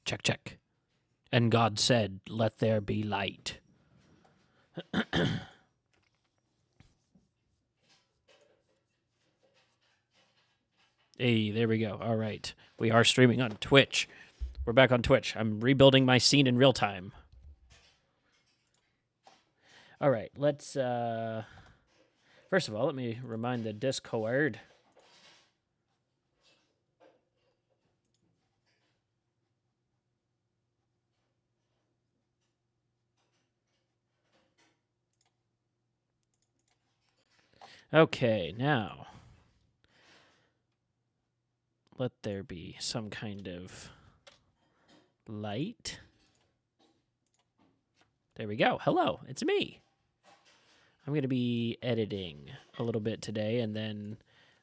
Check, check. And God said, let there be light. Hey, there we go. All right. We are streaming on Twitch. We're back on Twitch. I'm rebuilding my scene in real time. All right. Let's, first of all, let me remind the Discord. Okay, now let there be some kind of light. There we go. Hello, it's me. I'm going to be editing a little bit today, and then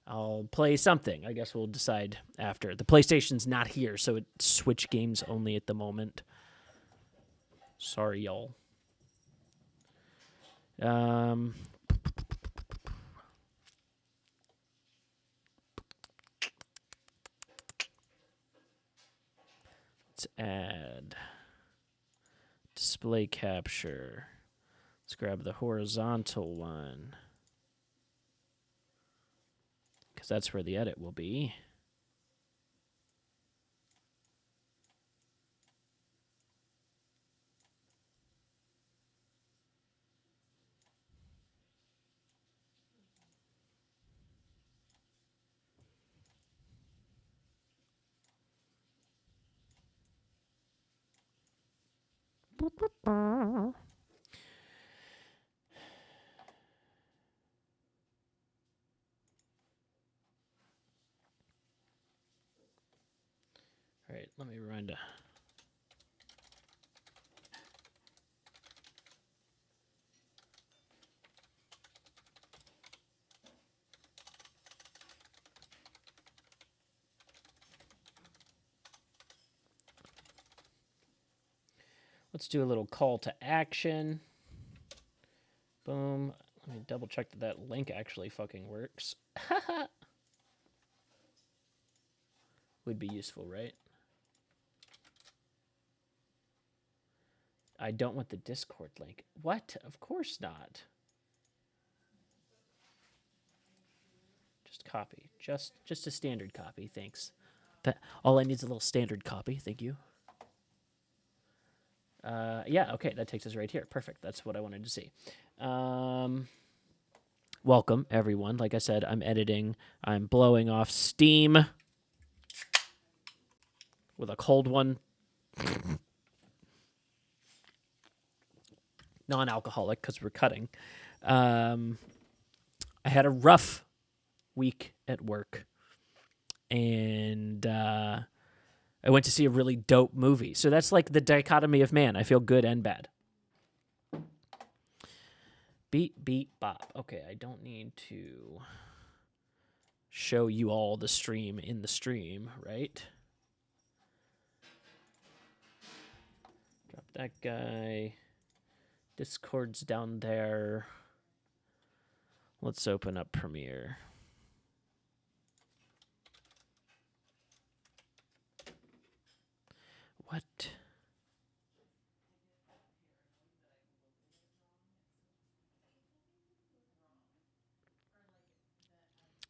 I'll play something. I guess we'll decide after. The PlayStation's not here, so it's Switch games only at the moment. Sorry, y'all. Let's add display capture. Let's grab the horizontal one, because that's where the edit will be. All right, let me rewind to... Let's do a little call to action. Boom. Let me double check that that link actually fucking works. Would be useful, right? I don't want the Discord link. What? Of course not. Just copy. Just a standard copy, thanks. That all I need is a little standard copy, thank you. Yeah, okay, that takes us right here. Perfect. That's what I wanted to see. Welcome, everyone. Like I said, I'm editing. I'm blowing off steam with a cold one. Non-alcoholic, because we're cutting. I had a rough week at work, and I went to see a really dope movie. So that's like the dichotomy of man. I feel good and bad. Beat, beat, bop. Okay, I don't need to show you all the stream in the stream, right? Drop that guy. Discord's down there. Let's open up Premiere. What?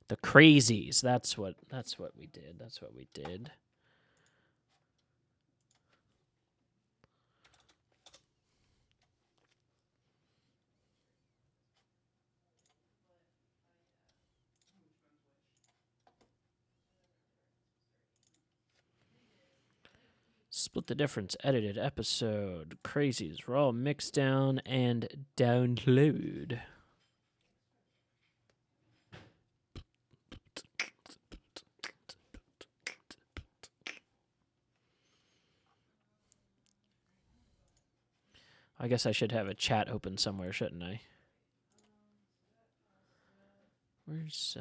The crazies. That's what we did. That's what we did. Split the difference. Edited episode. Crazies. Raw mix down and download. I guess I should have a chat open somewhere, shouldn't I? Where's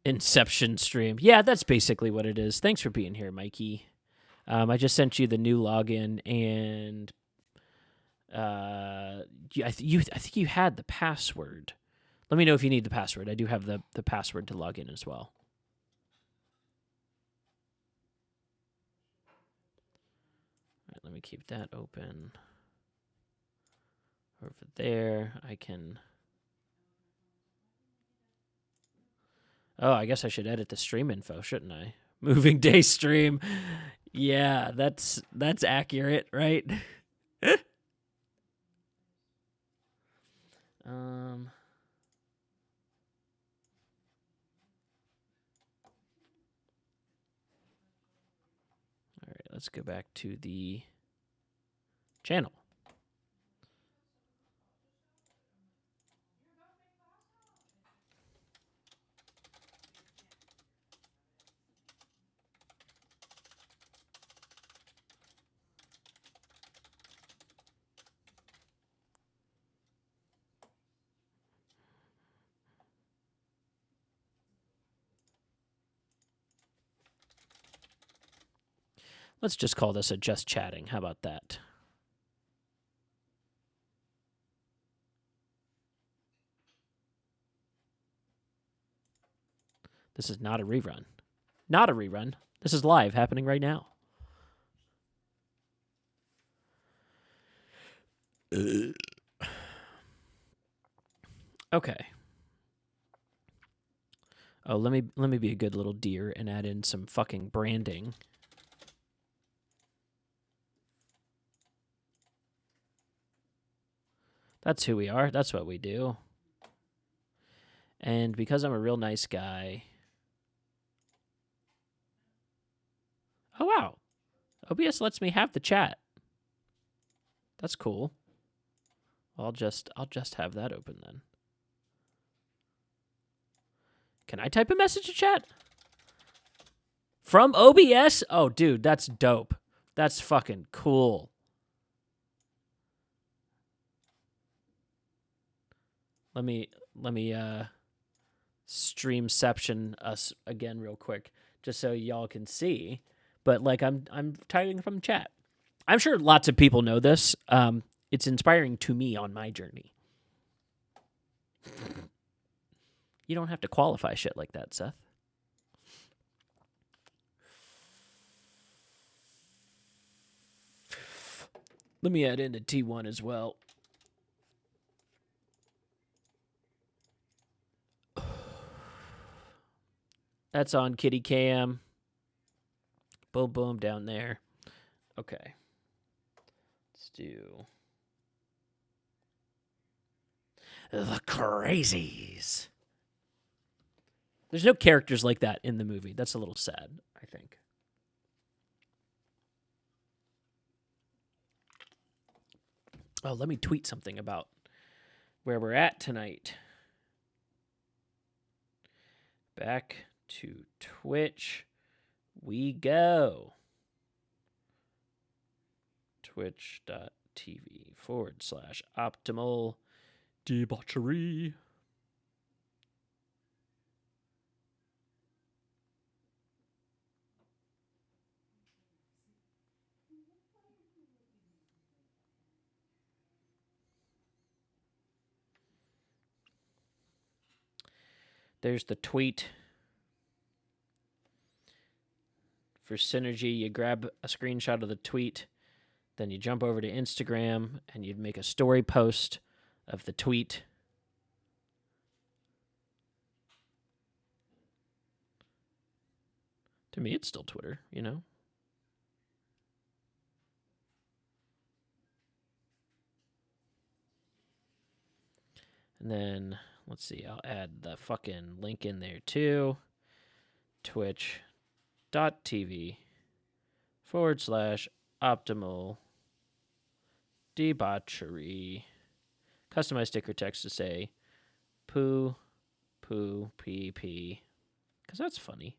Inception stream. Yeah, that's basically what it is. Thanks for being here, Mikey. I just sent you the new login, and I think you had the password. Let me know if you need the password. I do have the password to log in as well. All right, let me keep that open. Over there, I can... Oh, I guess I should edit the stream info, shouldn't I? Moving day stream. Yeah, that's accurate, right? All right, let's go back to the channel. Let's just call this a just chatting. How about that? This is not a rerun. Not a rerun. This is live, happening right now. Okay. Oh, let me be a good little deer and add in some fucking branding. That's who we are. That's what we do. And because I'm a real nice guy... Oh, wow. OBS lets me have the chat. That's cool. I'll just have that open then. Can I type a message to chat? From OBS? Oh, dude, that's dope. That's fucking cool. Let me streamception us again real quick, just so y'all can see. But like I'm typing from chat. I'm sure lots of people know this. It's inspiring to me on my journey. You don't have to qualify shit like that, Seth. Let me add in a T1 as well. That's on Kitty Cam. Boom, boom, down there. Okay. Let's do the crazies. There's no characters like that in the movie. That's a little sad, I think. Oh, let me tweet something about where we're at tonight. Back to Twitch we go. Twitch.tv/optimal debauchery. There's the tweet. For synergy, you grab a screenshot of the tweet, then you jump over to Instagram and you'd make a story post of the tweet. To me, it's still Twitter, you know? And then, let's see, I'll add the fucking link in there too. Twitch.tv/optimal debauchery. Customize sticker text to say poo, poo, pee, pee. Because that's funny.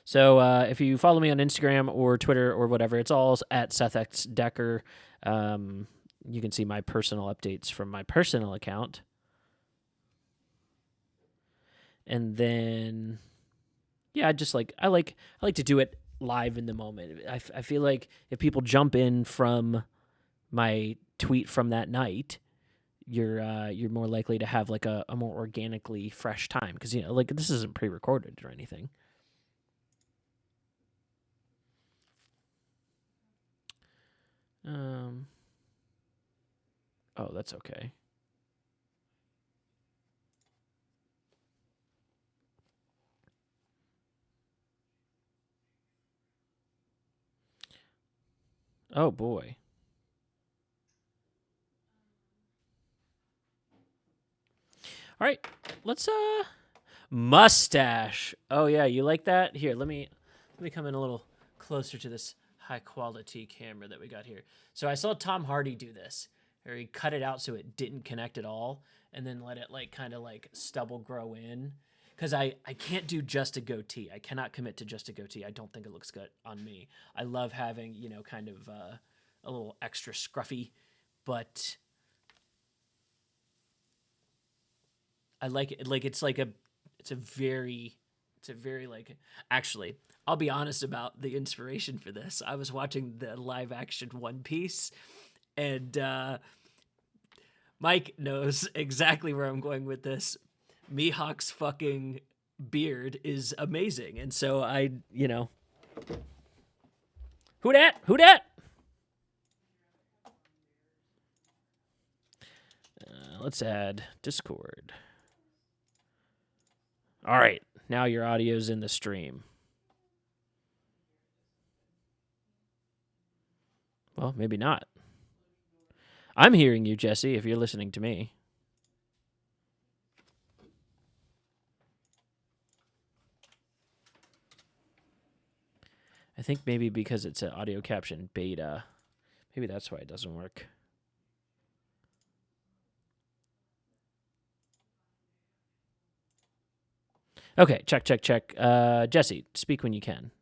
So if you follow me on Instagram or Twitter or whatever, it's all at SethXDecker. You can see my personal updates from my personal account. And then, yeah, I like to do it live in the moment. I feel like if people jump in from my tweet from that night, you're more likely to have like a more organically fresh time because like this isn't pre-recorded or anything. Oh, that's okay. Oh boy. All right, let's mustache. Oh yeah, you like that? Here, let me come in a little closer to this high quality camera that we got here. So I saw Tom Hardy do this, where he cut it out so it didn't connect at all, and then let it like kind of like stubble grow in. Because I can't do just a goatee. I cannot commit to just a goatee. I don't think it looks good on me. I love having kind of a little extra scruffy, but I like it. Like it's a very like. Actually, I'll be honest about the inspiration for this. I was watching the live action One Piece, and Mike knows exactly where I'm going with this. Mihawk's fucking beard is amazing, and so who dat? Who dat? Let's add Discord. All right, now your audio's in the stream. Well, maybe not. I'm hearing you, Jesse, if you're listening to me. I think maybe because it's an audio caption beta. Maybe that's why it doesn't work. Okay, check. Jesse, speak when you can.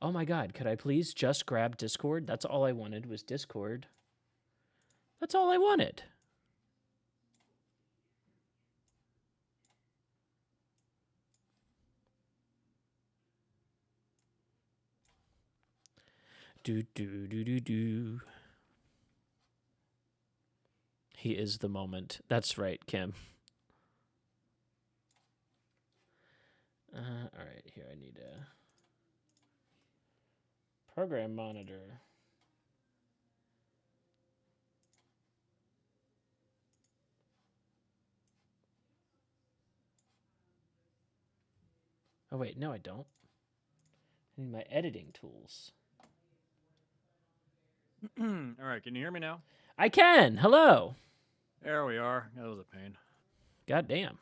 Oh my god, could I please just grab Discord? That's all I wanted was Discord. That's all I wanted. Do. He is the moment. That's right, Kim. All right, here I need a program monitor. Oh wait, no I don't. I need my editing tools. All right, can you hear me now? I can. Hello. There we are. That was a pain. God damn.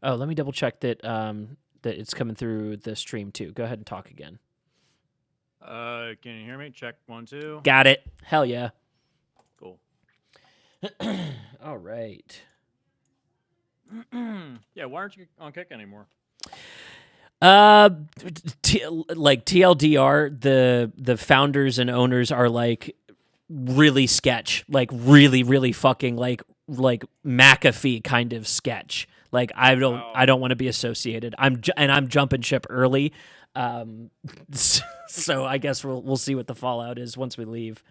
Oh, let me double check that that it's coming through the stream too. Go ahead and talk again. Can you hear me? Check 1, 2. Got it. Hell yeah. Cool. All right. Yeah, why aren't you on Kick anymore? Like TLDR, the founders and owners are like really sketch, like really fucking like McAfee kind of sketch. Like I don't want to be associated. I'm jumping ship early. So I guess we'll see what the fallout is once we leave.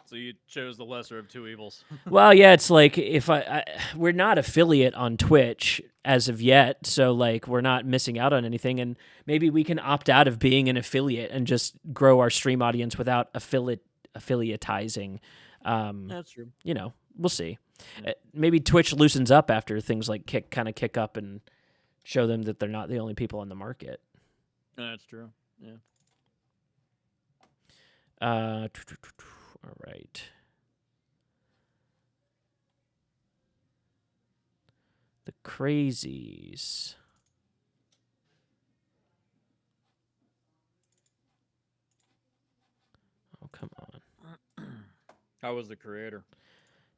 So you chose the lesser of two evils. Well, yeah, it's like if we're not affiliate on Twitch as of yet, so like we're not missing out on anything, and maybe we can opt out of being an affiliate and just grow our stream audience without affiliatizing. That's true. We'll see. Maybe Twitch loosens up after things like kick up and show them that they're not the only people on the market. That's true. Yeah. All right. The crazies. How was the creator?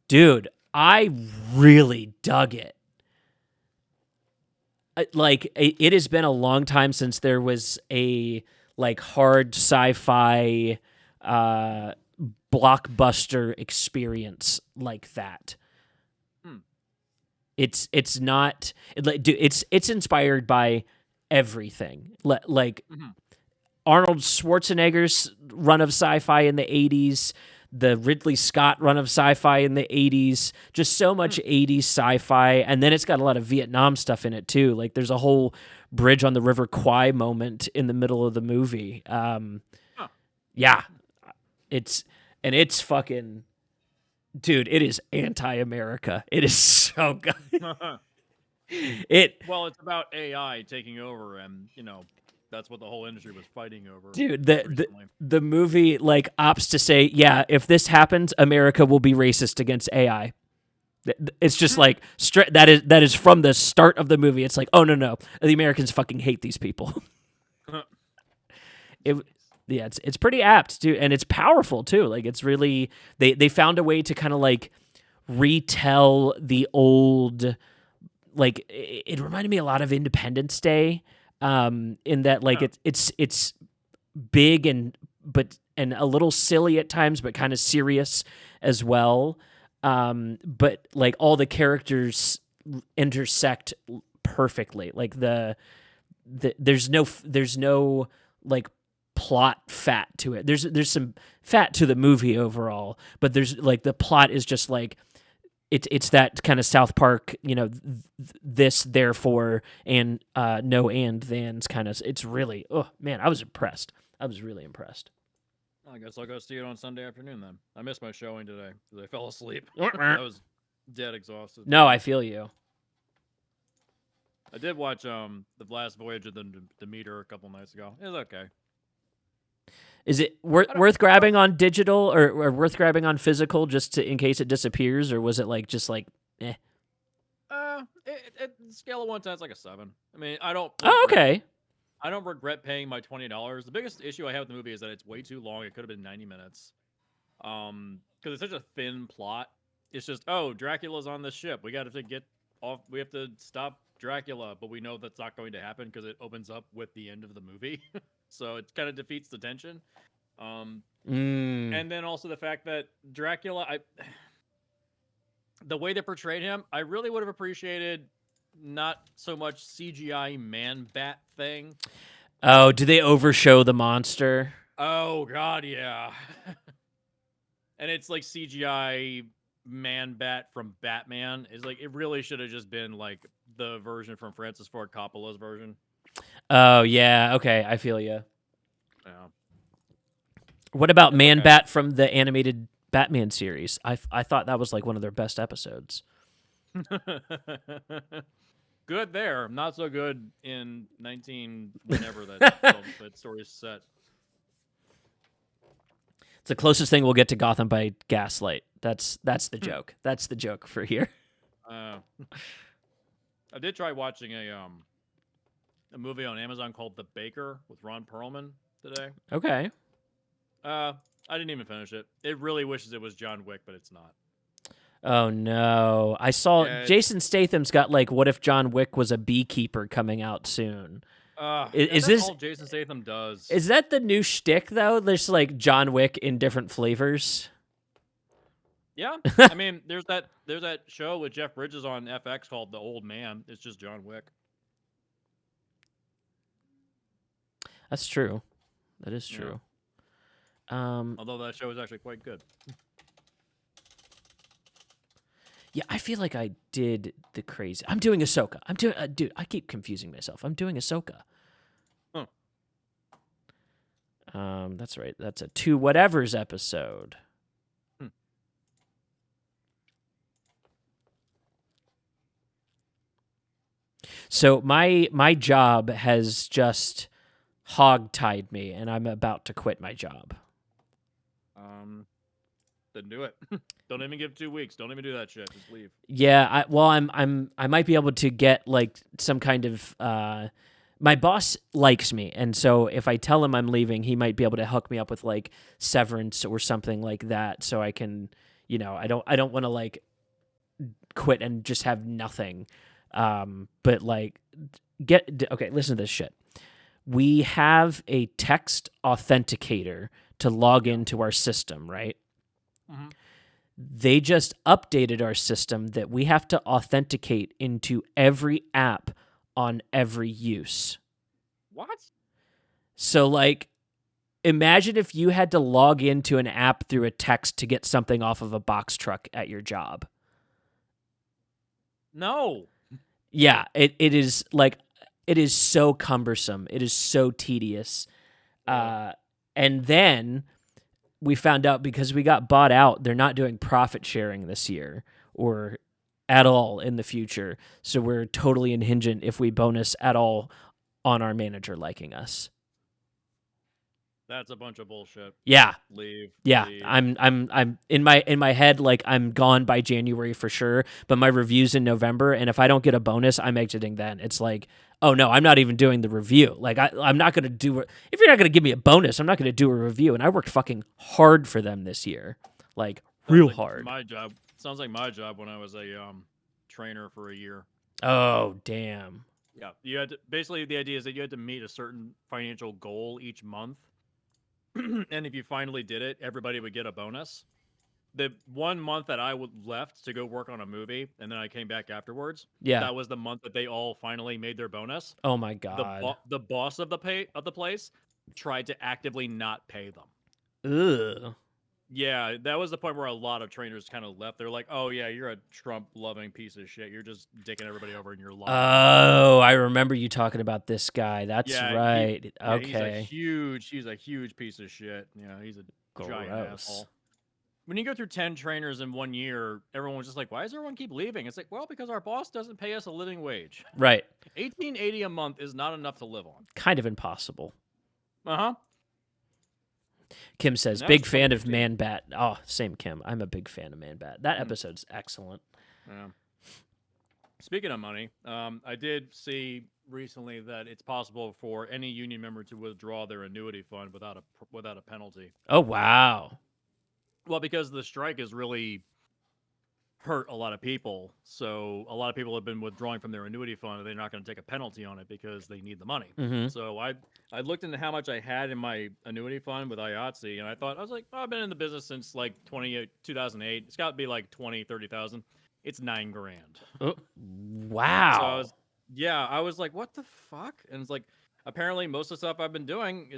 Dude, I really dug it. It has been a long time since there was a like hard sci-fi uh blockbuster experience like that. Hmm. It's not dude, it's inspired by everything. Like Mm-hmm. Arnold Schwarzenegger's run of sci-fi in the 80s, the Ridley Scott run of sci-fi in the 80s, just so much 80s sci-fi, and then it's got a lot of Vietnam stuff in it too. Like there's a whole bridge on the River Kwai moment in the middle of the movie. Huh. Yeah, it's fucking dude, it is anti-America. It is so good. It Well, it's about AI taking over, and that's what the whole industry was fighting over. dude, recently. the movie like opts to say, yeah, if this happens, America will be racist against AI. It's just like that is from the start of the movie. It's like, oh no, the Americans fucking hate these people. it yeah, it's pretty apt too, and it's powerful too. Like it's really they found a way to kind of like retell the old, like it reminded me a lot of Independence Day, in that like Huh. it's big and a little silly at times, but kind of serious as well. But like all the characters intersect perfectly. Like there's no like plot fat to it. There's some fat to the movie overall, but there's like the plot is just like it's that kind of South Park, this therefore and no and thens kind of. It's really, oh man, I was impressed. I was really impressed. I guess I'll go see it on Sunday afternoon then. I missed my showing today because I fell asleep. I was dead exhausted. No, I feel you. I did watch the last voyage of the Demeter a couple nights ago. It was okay. Is it worth grabbing on digital or worth grabbing on physical just in case it disappears, or was it like just like eh? Scale of 1 to 10, it's like a 7. I mean, I don't. Oh, okay. I don't regret paying my $20. The biggest issue I have with the movie is that it's way too long. It could have been 90 minutes. Because it's such a thin plot. It's just, oh, Dracula's on this ship. We got to get off. We have to stop Dracula, but we know that's not going to happen because it opens up with the end of the movie. So it kind of defeats the tension. And then also the fact that Dracula, the way they portrayed him, I really would have appreciated not so much CGI man-bat thing. Oh, do they overshow the monster? Oh, God, yeah. And it's like CGI man-bat from Batman. It's like, it really should have just been like the version from Francis Ford Coppola's version. Oh, yeah. Okay, I feel you. Yeah. What about Man-Bat from the animated Batman series? I thought that was like one of their best episodes. Good there. Not so good in 19 whenever that story's set. It's the closest thing we'll get to Gotham by Gaslight. That's the joke. That's the joke for here. I did try watching a movie on Amazon called The Baker with Ron Perlman today. Okay. I didn't even finish it. It really wishes it was John Wick, but it's not. Oh no! I saw Jason Statham's got like "What if John Wick was a beekeeper" coming out soon. Is this all Jason Statham does? Is that the new shtick though? There's like John Wick in different flavors. Yeah, I mean, there's that show with Jeff Bridges on FX called The Old Man. It's just John Wick. That's true. That is true. Yeah. Although that show is actually quite good. Yeah, I feel like I did the crazy. I'm doing Ahsoka. I'm doing, dude. I keep confusing myself. I'm doing Ahsoka. Huh. That's right. That's a 2 whatevers episode. So my job has just hog-tied me, and I'm about to quit my job. Then do it. Don't even give 2 weeks. Don't even do that shit. Just leave. Yeah, I might be able to get like some kind of my boss likes me, and so if I tell him I'm leaving, he might be able to hook me up with like severance or something like that, so I can, I don't want to like quit and just have nothing. But like, okay, listen to this shit. We have a text authenticator to log into our system, right? Mhm. They just updated our system that we have to authenticate into every app on every use. What? So, like, imagine if you had to log into an app through a text to get something off of a box truck at your job. No. Yeah, it is like, it is so cumbersome. It is so tedious. And then we found out because we got bought out, they're not doing profit sharing this year or at all in the future. So we're totally inhingent if we bonus at all on our manager liking us. That's a bunch of bullshit. Yeah. Leave. Yeah, Leave. I'm in my head, like, I'm gone by January for sure, but my review's in November, and if I don't get a bonus, I'm exiting then. It's like, oh no, I'm not even doing the review. Like, I'm not gonna do it. If you're not gonna give me a bonus, I'm not gonna do a review. And I worked fucking hard for them this year, like Sounds real like hard. my job. Sounds like my job when I was a trainer for a year. Oh damn. Yeah, you had to, basically the idea is that you had to meet a certain financial goal each month, and if you finally did it, everybody would get a bonus. The 1 month that I left to go work on a movie, and then I came back afterwards. Yeah. That was the month that they all finally made their bonus. Oh my god. The boss of the place tried to actively not pay them. Ugh. Yeah, that was the point where a lot of trainers kind of left. They're like, "Oh yeah, you're a Trump-loving piece of shit. You're just dicking everybody over, and you're lying." Oh, I remember you talking about this guy. That's Yeah, right. he's Okay. he's a huge piece of shit. Yeah, he's a giant Gross. asshole. When you go through 10 trainers in 1 year, everyone was just like, "Why does everyone keep leaving?" It's like, well, because our boss doesn't pay us a living wage. Right. $18.80 a month is not enough to live on. Kind of impossible. Uh-huh. Kim says, And that was big fan of 2015. Man Bat. Oh, same Kim. I'm a big fan of Man Bat. That episode's excellent. Yeah. Speaking of money, I did see recently that it's possible for any union member to withdraw their annuity fund without a penalty. Oh, wow. Well, because the strike has really hurt a lot of people, so a lot of people have been withdrawing from their annuity fund, and they're not going to take a penalty on it because they need the money. Mm-hmm. So I looked into how much I had in my annuity fund with IATSE, and I was like, oh, I've been in the business since like 2008. It's got to be like 20, 30,000. It's $9,000. Oh, wow. So I was like, what the fuck? And it's like, apparently most of the stuff I've been doing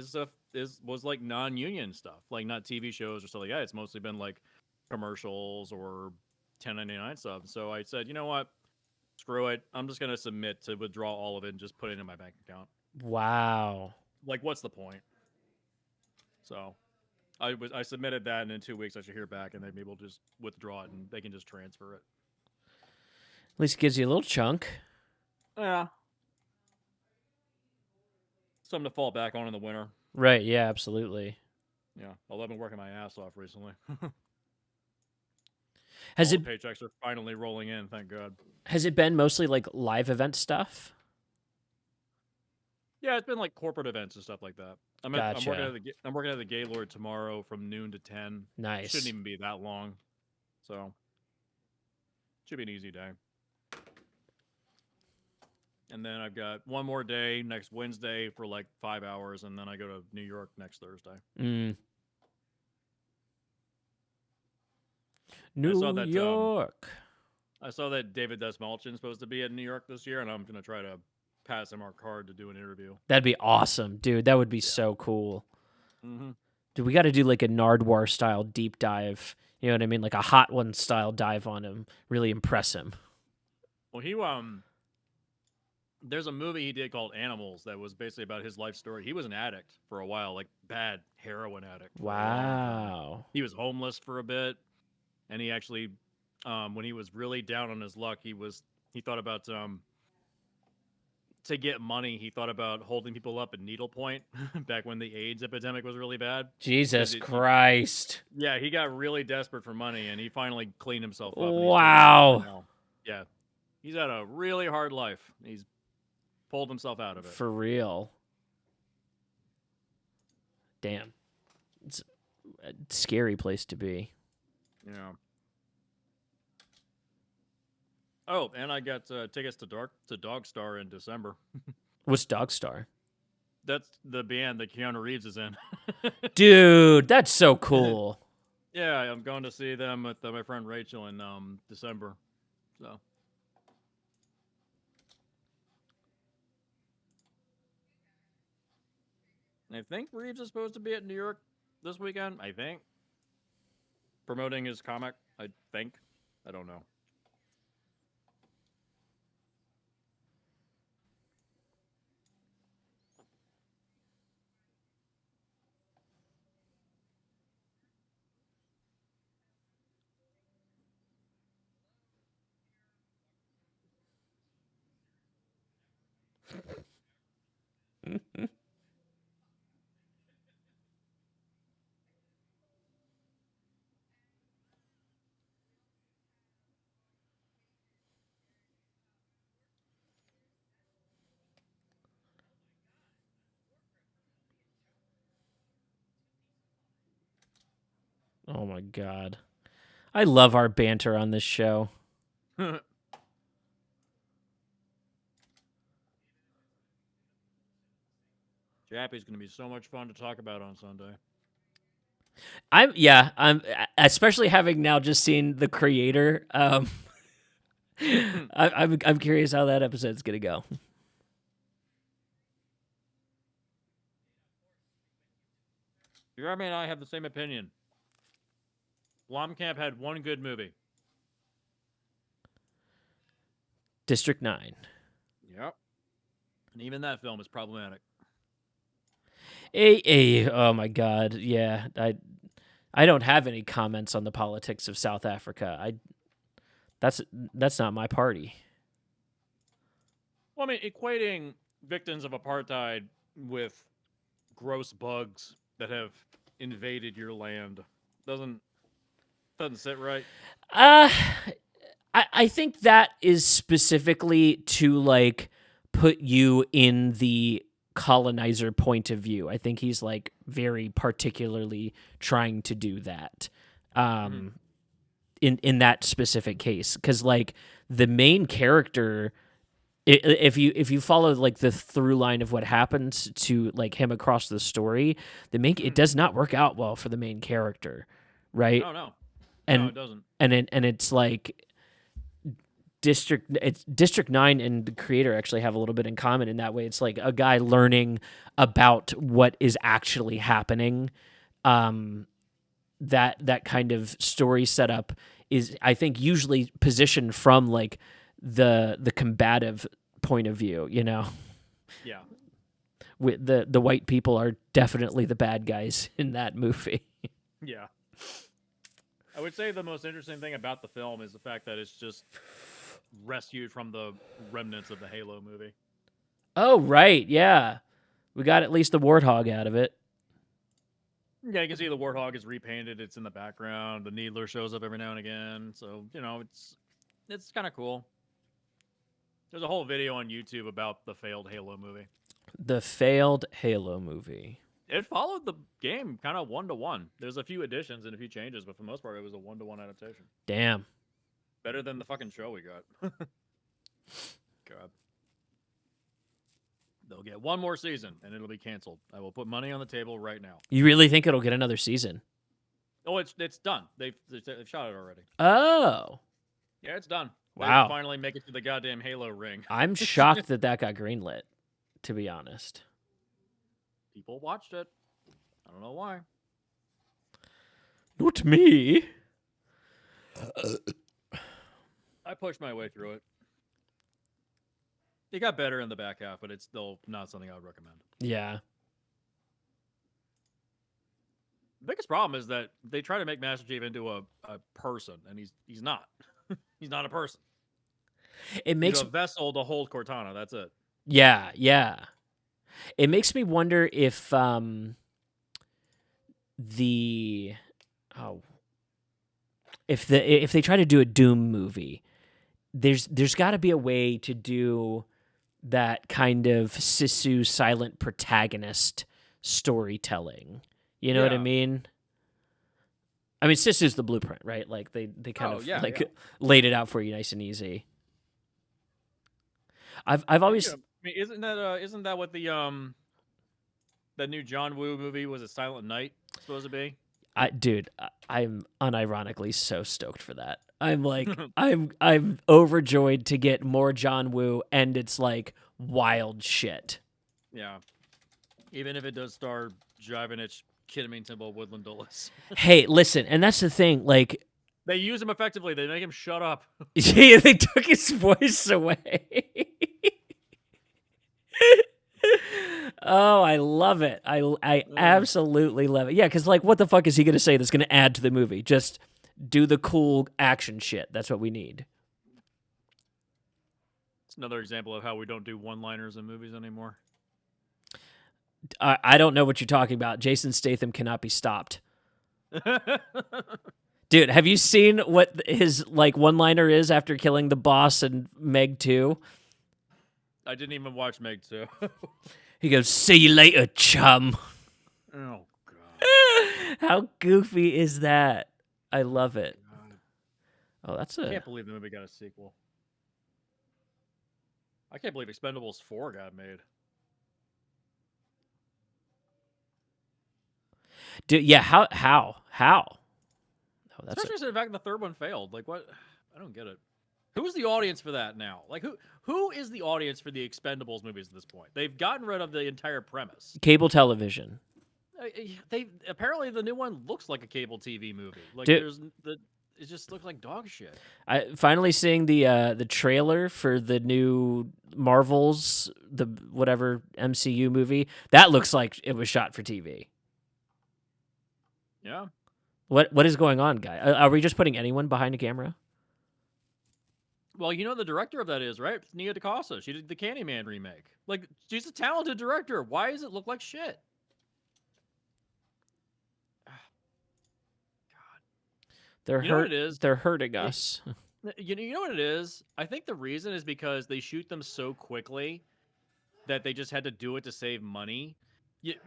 was like non-union stuff, like not TV shows or stuff like that. It's mostly been like commercials or 1099 stuff. So I said, you know what? Screw it. I'm just gonna submit to withdraw all of it and just put it in my bank account. Wow. Like, what's the point? So I submitted that, and in 2 weeks I should hear back, and then maybe we'll just withdraw it, and they can just transfer it. At least it gives you a little chunk. Yeah. Something to fall back on in the winter. Right. Yeah, absolutely. Yeah. Although I've been working my ass off recently. Has All it the paychecks are finally rolling in, thank God. has it been mostly like live event stuff? Yeah, it's been like corporate events and stuff like that. I'm Gotcha. working at the Gaylord tomorrow from noon to 10. Nice. Shouldn't even be that long. So should be an easy day. And then I've got one more day next Wednesday for like 5 hours, and then I go to New York next Thursday. New York. I saw that David Desmalchin's supposed to be in New York this year, and I'm going to try to pass him our card to do an interview. That'd be awesome, dude. That would be so cool. Mm-hmm. Dude, we got to do like a Nardwar style deep dive. You know what I mean? Like a Hot One style dive on him. Really impress him. Well, there's a movie he did called Animals that was basically about his life story. He was an addict for a while, like bad heroin addict. Wow. He was homeless for a bit, and he actually, when he was really down on his luck, he thought about to get money. He thought about holding people up at needlepoint back when the AIDS epidemic was really bad. Jesus Christ. Yeah, he got really desperate for money, and he finally cleaned himself up. Wow. Yeah, he's had a really hard life. He's pulled himself out of it. For real. Damn. It's a scary place to be. Yeah. Oh, and I got tickets to Dog Star in December. What's Dogstar? That's the band that Keanu Reeves is in. Dude, that's so cool. Yeah, I'm going to see them with my friend Rachel in December. So. I think Reeves is supposed to be at New York this weekend. I think. Promoting his comic. I think. I don't know. Oh my god. I love our banter on this show. Jappy's going to be so much fun to talk about on Sunday. I'm especially having now just seen the creator. I'm curious how that episode's gonna go. Jeremy and I have the same opinion. Blomkamp had one good movie. District 9. Yep. And even that film is problematic. Oh my god, yeah. I don't have any comments on the politics of South Africa. That's not my party. Well, I mean, equating victims of apartheid with gross bugs that have invaded your land doesn't sit right. I think that is specifically to like put you in the colonizer point of view. I think he's like very particularly trying to do that. In that specific case, because like the main character, if you follow like the through line of what happens to like him across the story, it does not work out well for the main character, right? Oh no, and no, it doesn't. And it's like District 9 and the creator actually have a little bit in common in that way. It's like a guy learning about what is actually happening. That kind of story setup is, I think, usually positioned from like the combative point of view, you know. Yeah. With the white people are definitely the bad guys in that movie. Yeah. I would say the most interesting thing about the film is the fact that it's just rescued from the remnants of the Halo movie. Oh, right. Yeah. We got at least the warthog out of it. Yeah, you can see the warthog is repainted. It's in the background. The Needler shows up every now and again. So, you know, it's kind of cool. There's a whole video on YouTube about the failed Halo movie. The failed Halo movie. It followed the game kind of 1-to-1. There's a few additions and a few changes, but for the most part, it was a 1-to-1 adaptation. Damn. Better than the fucking show we got. God. They'll get one more season, and it'll be canceled. I will put money on the table right now. You really think it'll get another season? Oh, it's done. They've shot it already. Oh. Yeah, it's done. Wow. They finally make it to the goddamn Halo ring. I'm shocked that got greenlit, to be honest. People watched it. I don't know why. Not me. I pushed my way through it. It got better in the back half, but it's still not something I would recommend. Yeah. The biggest problem is that they try to make Master Chief into a person, and he's not. He's not a person. It makes he's a vessel to hold Cortana. That's it. Yeah, yeah. It makes me wonder if if they try to do a Doom movie, there's got to be a way to do that kind of Sisu silent protagonist storytelling. You know what I Yeah. mean? I mean, Sisu's the blueprint, right? Like they kind Oh of yeah, like yeah. laid it out for you nice and easy. I've And, you know, always, I mean, isn't that what the new John Woo movie was, a Silent Night supposed to be? dude, I'm unironically so stoked for that. I'm like, I'm overjoyed to get more John Woo, and it's like wild shit. Yeah. Even if it does star Jivenich, Kidman, Timbo, Woodland Dulles. Hey, listen, and that's the thing. Like, They use him effectively. They make him shut up. yeah, they took his voice away. Oh, I love it. I absolutely love it. Yeah, because like, what the fuck is he gonna say that's gonna add to the movie? Just do the cool action shit. That's what we need. It's another example of how we don't do one-liners in movies anymore. I don't know what you're talking about. Jason Statham cannot be stopped. Dude, have you seen what his like one-liner is after killing the boss in Meg 2? I didn't even watch Meg 2. He goes, "See you later, chum." Oh god. How goofy is that? I love it. Oh, that's I a can't believe the movie got a sequel. I can't believe Expendables 4 got made. dude. Yeah, how? Oh, that's Especially since, in fact, the third one failed. Like, what? I don't get it. Who's the audience for that now? Like, who is the audience for the Expendables movies at this point? They've gotten rid of the entire premise. cable television. They apparently the new one looks like a cable TV movie. Like, Dude. it just looks like dog shit. I finally seeing the trailer for the new Marvels, the whatever MCU movie. That looks like it was shot for TV. Yeah. What is going on, guy? Are we just putting anyone behind a camera? Well, you know the director of that is, right? It's Nia DaCosta. She did the Candyman remake. Like, she's a talented director. Why does it look like shit? They're You know what it is? They're hurting us. You know what it is? I think the reason is because they shoot them so quickly that they just had to do it to save money.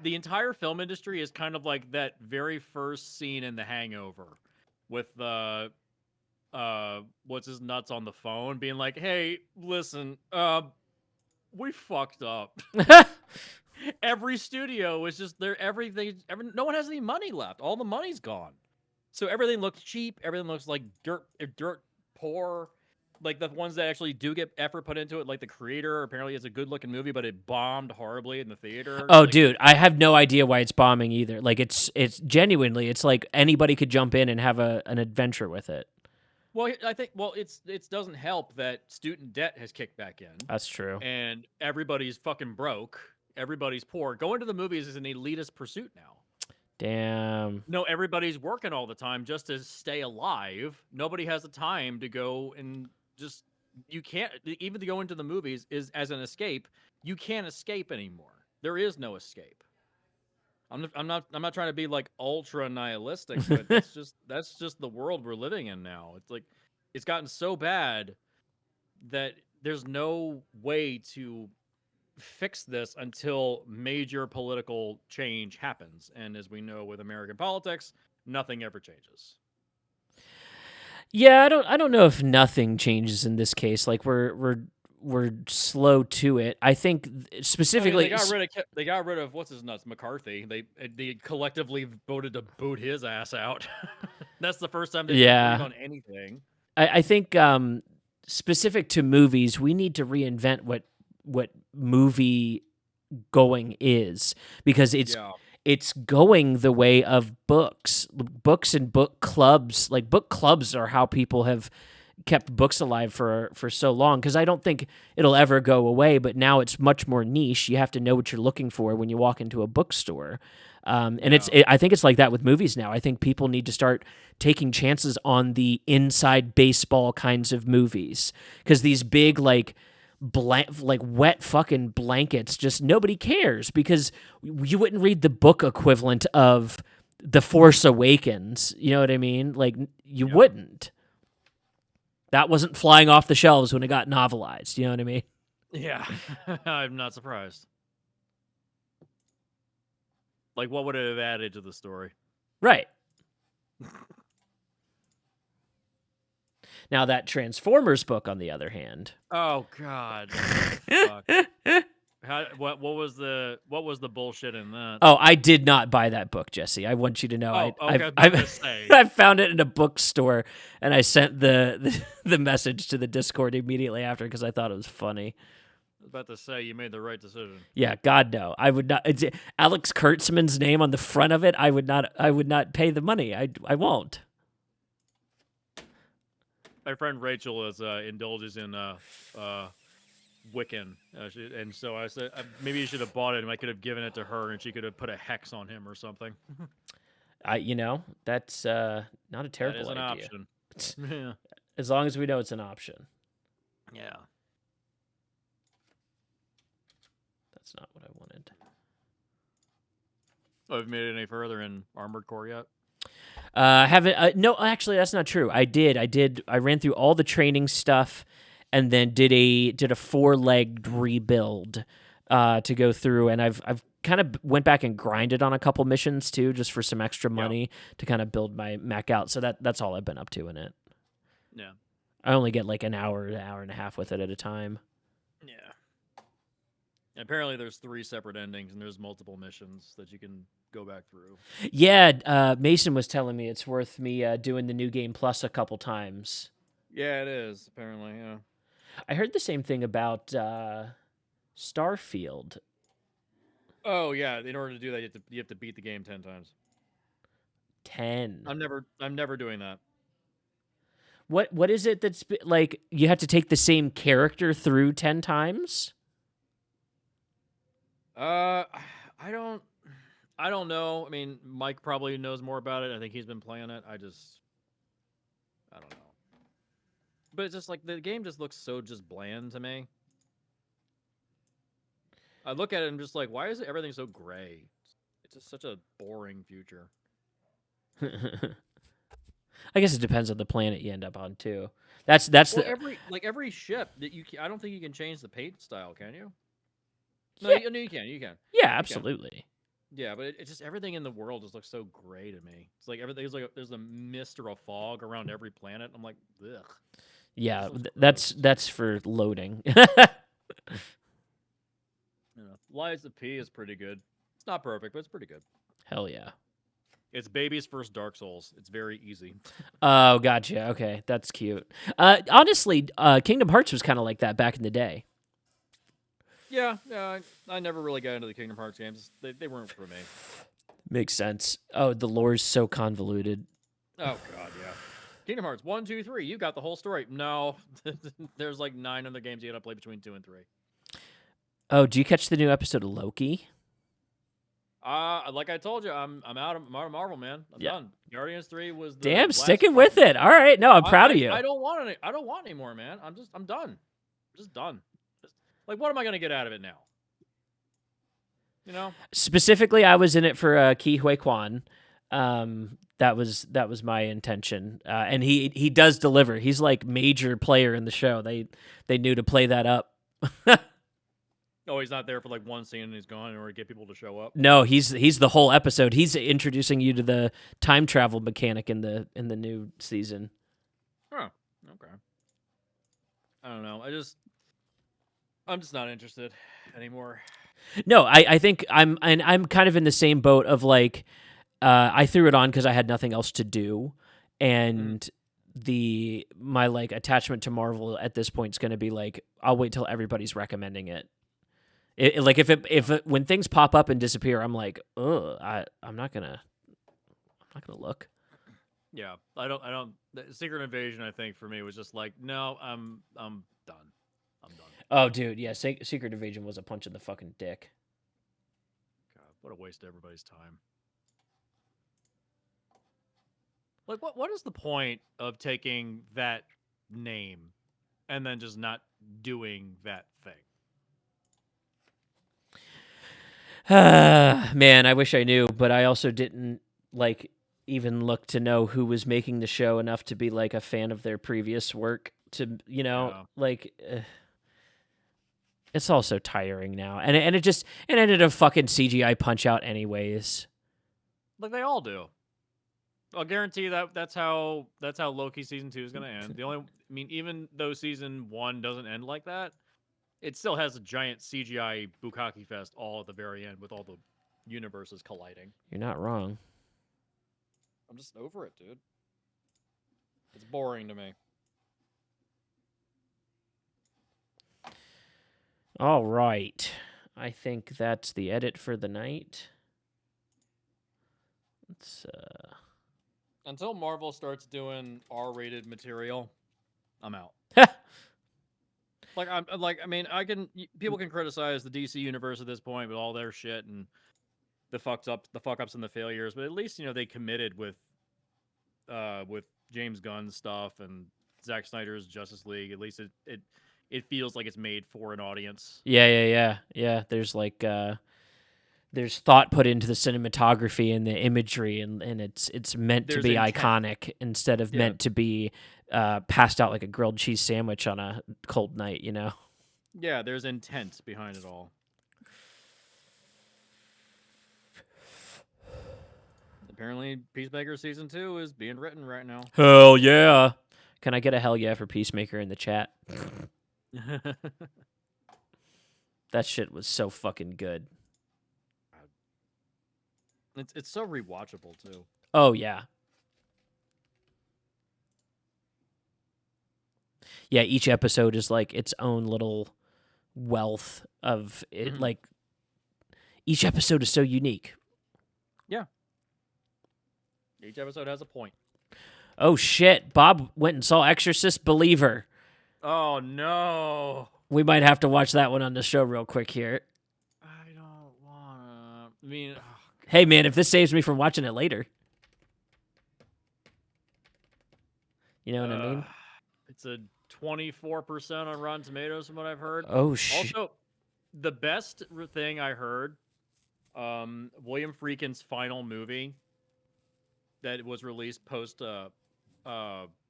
The entire film industry is kind of like that very first scene in The Hangover with what's his nuts on the phone being like, "Hey, listen, we fucked up." Every studio is just there. No one has any money left. All the money's gone. So everything looks cheap. Everything looks like dirt poor. Like the ones that actually do get effort put into it, like The Creator, apparently it's a good looking movie, but it bombed horribly in the theater. Oh, like, dude, I have no idea why it's bombing either. Like it's genuinely, it's like anybody could jump in and have an adventure with it. Well, I think it doesn't help that student debt has kicked back in. That's true. And everybody's fucking broke. Everybody's poor. Going to the movies is an elitist pursuit now. Damn. No, everybody's working all the time just to stay alive. Nobody has the time to go and just, you can't, even to go into the movies is as an escape. You can't escape anymore. There is no escape. I'm not trying to be like ultra nihilistic, but that's just the world we're living in now. It's like it's gotten so bad that there's no way to fix this until major political change happens. And as we know with American politics, nothing ever changes. Yeah, I don't know if nothing changes in this case. Like we're slow to it. I think specifically they got rid of what's his nuts, McCarthy. They collectively voted to boot his ass out. That's the first time they've agreed on anything. I think specific to movies, we need to reinvent what movie going is, because it's going the way of books and book clubs. Like book clubs are how people have kept books alive for so long, because I don't think it'll ever go away, but now it's much more niche. You have to know what you're looking for when you walk into a bookstore. I think it's like that with movies now. I think people need to start taking chances on the inside baseball kinds of movies, because these big like wet fucking blankets, just nobody cares, because you wouldn't read the book equivalent of The Force Awakens. You know what I mean? Like you wouldn't. That wasn't flying off the shelves when it got novelized. You know what I mean? Yeah, I'm not surprised. Like, what would it have added to the story? Right. Now that Transformers book, on the other hand. Oh God, fuck. What was the bullshit in that? Oh, I did not buy that book, Jesse. I want you to know. Oh, okay, I was about I've to say. I found it in a bookstore, and I sent the message to the Discord immediately after because I thought it was funny. I was about to say you made the right decision. Yeah, God no, I would not. It's Alex Kurtzman's name on the front of it. I would not. I would not pay the money. I won't. My friend Rachel indulges in Wiccan, and so I said maybe you should have bought it, and I could have given it to her, and she could have put a hex on him or something. That's not a terrible That is an idea. option. Yeah. As long as we know it's an option. Yeah. That's not what I wanted. Oh, have you made it any further in Armored Core yet? Haven't. No, actually, that's not true. I did. I ran through all the training stuff, and then did a 4-legged rebuild to go through. And I've kind of went back and grinded on a couple missions too, just for some extra money to kind of build my mech out. So that's all I've been up to in it. Yeah. I only get like an hour and a half with it at a time. Yeah. Apparently, there's 3 separate endings, and there's multiple missions that you can go back through. Yeah, Mason was telling me it's worth me doing the New Game Plus a couple times. Yeah, it is, apparently, yeah. I heard the same thing about Starfield. Oh, yeah, in order to do that, you have to beat the game 10 times. 10. I'm never doing that. What is it that's like you have to take the same character through 10 times? I don't know. I mean, Mike probably knows more about it. I think he's been playing it. I don't know. But it's just like the game just looks so just bland to me. I look at it and I'm just like, why is everything so gray? It's just such a boring future. I guess it depends on the planet you end up on too. That's the every ship that I don't think you can change the paint style, can you? No, Yeah. you can. You can. Yeah, absolutely. Yeah, but it's just everything in the world just looks so gray to me. It's like everything's like there's a mist or a fog around every planet. I'm like, ugh. Yeah, This looks that's for loading. Lies of P is pretty good. It's not perfect, but it's pretty good. Hell yeah. It's baby's first Dark Souls. It's very easy. Oh, gotcha. Okay, that's cute. Honestly, Kingdom Hearts was kind of like that back in the day. Yeah, I never really got into the Kingdom Hearts games. They weren't for me. Makes sense. Oh, the lore's so convoluted. Oh god, yeah. Kingdom Hearts 1, 2, 3. You got the whole story. No, there's like 9 other games you gotta play between 2 and 3. Oh, do you catch the new episode of Loki? Like I told you, I'm out of Marvel, man. I'm done. Guardians 3 was the Damn, last sticking with it. All right, no, I'm proud of you. I don't want any more, man. I'm done. I'm just done. Like, what am I gonna get out of it now? You know. Specifically, I was in it for Ki Hui Kwan. That was my intention, and he does deliver. He's like major player in the show. They knew to play that up. Oh, he's not there for like one scene and he's gone in order to get people to show up. No, he's the whole episode. He's introducing you to the time travel mechanic in the new season. Oh, okay. I don't know. I'm just not interested anymore. No, I think I'm kind of in the same boat of like I threw it on because I had nothing else to do, and my like attachment to Marvel at this point is going to be like I'll wait till everybody's recommending it. Like if when things pop up and disappear, I'm like, I'm not gonna look. Yeah, I don't. Secret Invasion, I think for me was just like, no, I'm done. I'm done. Oh, dude, yeah, Secret Invasion was a punch in the fucking dick. God, what a waste of everybody's time. Like, what is the point of taking that name and then just not doing that thing? Man, I wish I knew, but I also didn't like even look to know who was making the show enough to be like a fan of their previous work to, like It's all so tiring now, and it ended a fucking CGI punch out anyways. Like they all do. I'll guarantee that's how Loki season 2 is gonna end. Even though season 1 doesn't end like that, it still has a giant CGI bukkake fest all at the very end with all the universes colliding. You're not wrong. I'm just over it, dude. It's boring to me. All right. I think that's the edit for the night. Let's Until Marvel starts doing R-rated material, I'm out. People can criticize the DC universe at this point with all their shit and the fuck ups and the failures, but at least they committed with James Gunn's stuff and Zack Snyder's Justice League. At least it feels like it's made for an audience. Yeah. There's there's thought put into the cinematography and the imagery, and it's meant to be intent. iconic instead of meant to be passed out like a grilled cheese sandwich on a cold night, Yeah, there's intent behind it all. Apparently, Peacemaker Season 2 is being written right now. Hell yeah. Can I get a hell yeah for Peacemaker in the chat? That shit was so fucking good. It's so rewatchable, too. Oh, yeah. Yeah, each episode is like its own little wealth of it. Mm-hmm. Like, each episode is so unique. Yeah. Each episode has a point. Oh, shit. Bob went and saw Exorcist Believer. Oh, no. We might have to watch that one on the show real quick here. I don't want to. Hey, man, if this saves me from watching it later. You know what I mean? It's a 24% on Rotten Tomatoes from what I've heard. Oh, shit. Also, the best thing I heard, William Friedkin's final movie that was released post,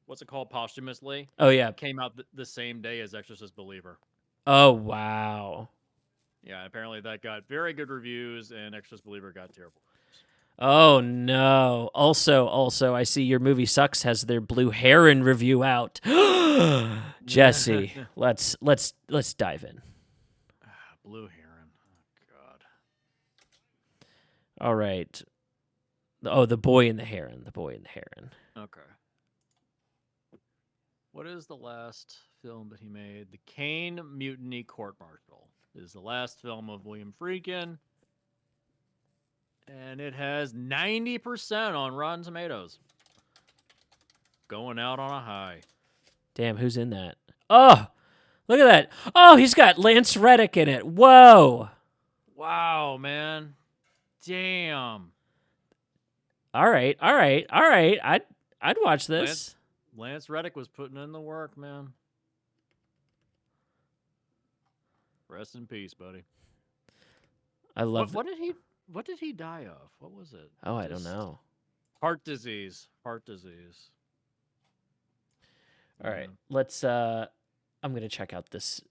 what's it called, posthumously? Oh, yeah. Came out the same day as Exorcist Believer. Oh, wow. Yeah, apparently that got very good reviews, and Exorcist Believer got terrible reviews. Oh, no. Also, I see Your Movie Sucks has their Blue Heron review out. Jesse, let's dive in. Blue Heron. Oh, God. All right. Oh, The Boy and the Heron. The Boy and the Heron. Okay. What is the last film that he made? The Kane Mutiny Court Martial is the last film of William Friedkin. And it has 90% on Rotten Tomatoes. Going out on a high. Damn, who's in that? Oh, look at that. Oh, he's got Lance Reddick in it. Whoa. Wow, man. Damn. All right. I'd watch this. Lance Reddick was putting in the work, man. Rest in peace, buddy. I love What did he die of? What was it? Oh, I don't know. Heart disease. All right. Let's I'm going to check out this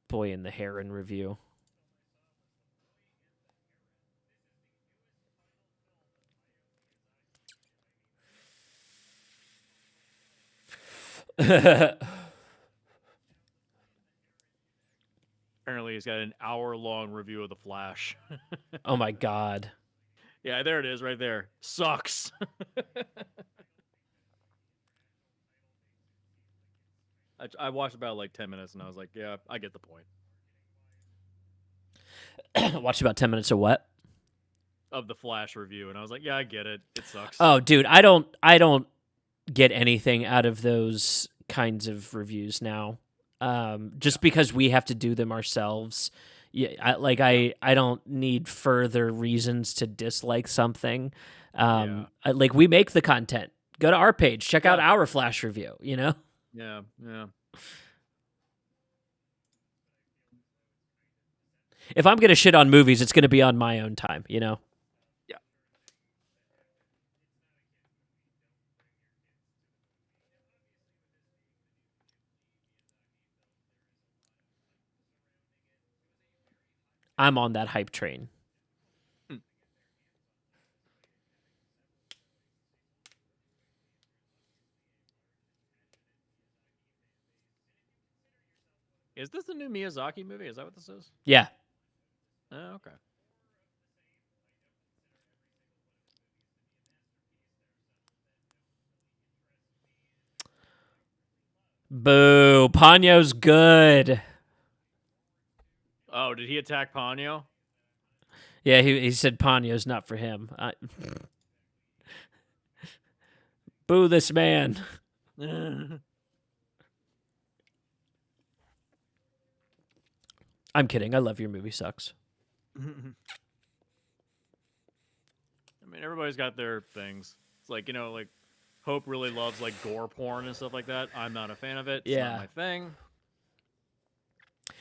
Boy and the Heron review. Apparently, he's got an hour-long review of The Flash. Oh, my God. Yeah, there it is right there. Sucks. I watched about like 10 minutes and I was like, yeah, I get the point. Watched about 10 minutes of what? Of the Flash review. And I was like, yeah, I get it. It sucks. Oh, dude, I don't get anything out of those kinds of reviews now. Just because we have to do them ourselves. Yeah, I don't need further reasons to dislike something. We make the content. Go to our page, check out our Flash review, Yeah. If I'm going to shit on movies, it's going to be on my own time, Yeah. I'm on that hype train. Is this the new Miyazaki movie? Is that what this is? Yeah. Oh, okay. Boo. Ponyo's good. Oh, did he attack Ponyo? Yeah, he said Ponyo's not for him. Boo this man. I'm kidding. I love your movie sucks. I mean, everybody's got their things. It's like, like Hope really loves like gore porn and stuff like that. I'm not a fan of it. It's Yeah. not my thing.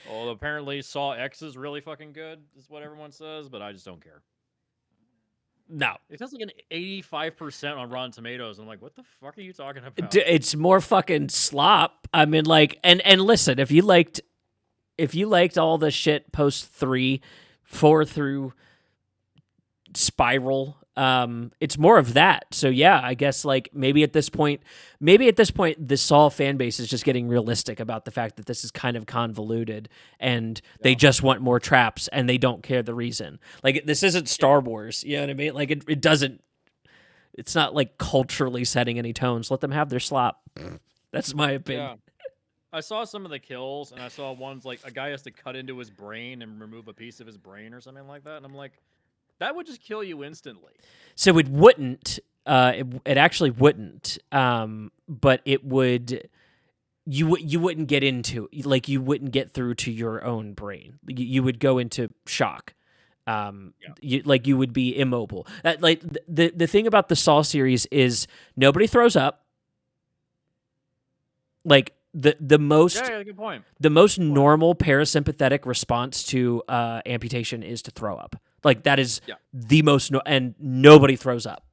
Although apparently Saw X is really fucking good, is what everyone says, but I just don't care. No. It has like an 85% on Rotten Tomatoes. I'm like, what the fuck are you talking about? It's more fucking slop. I mean, like, and listen, if you liked all the shit post 3, 4 through Spiral, it's more of that. So yeah, I guess like maybe at this point the Saw fan base is just getting realistic about the fact that this is kind of convoluted and they just want more traps and they don't care the reason. Like this isn't Star Wars, you know what I mean? Like it's not like culturally setting any tones. Let them have their slop. That's my opinion. Yeah. I saw some of the kills, and I saw ones like a guy has to cut into his brain and remove a piece of his brain or something like that, and I'm like, that would just kill you instantly. So it wouldn't. It actually wouldn't. But it would. You wouldn't get into, like, you wouldn't get through to your own brain. You would go into shock. You would be immobile. Like the thing about the Saw series is nobody throws up. Like the most good point. The most normal parasympathetic response to amputation is to throw up. Like that is the most and nobody throws up.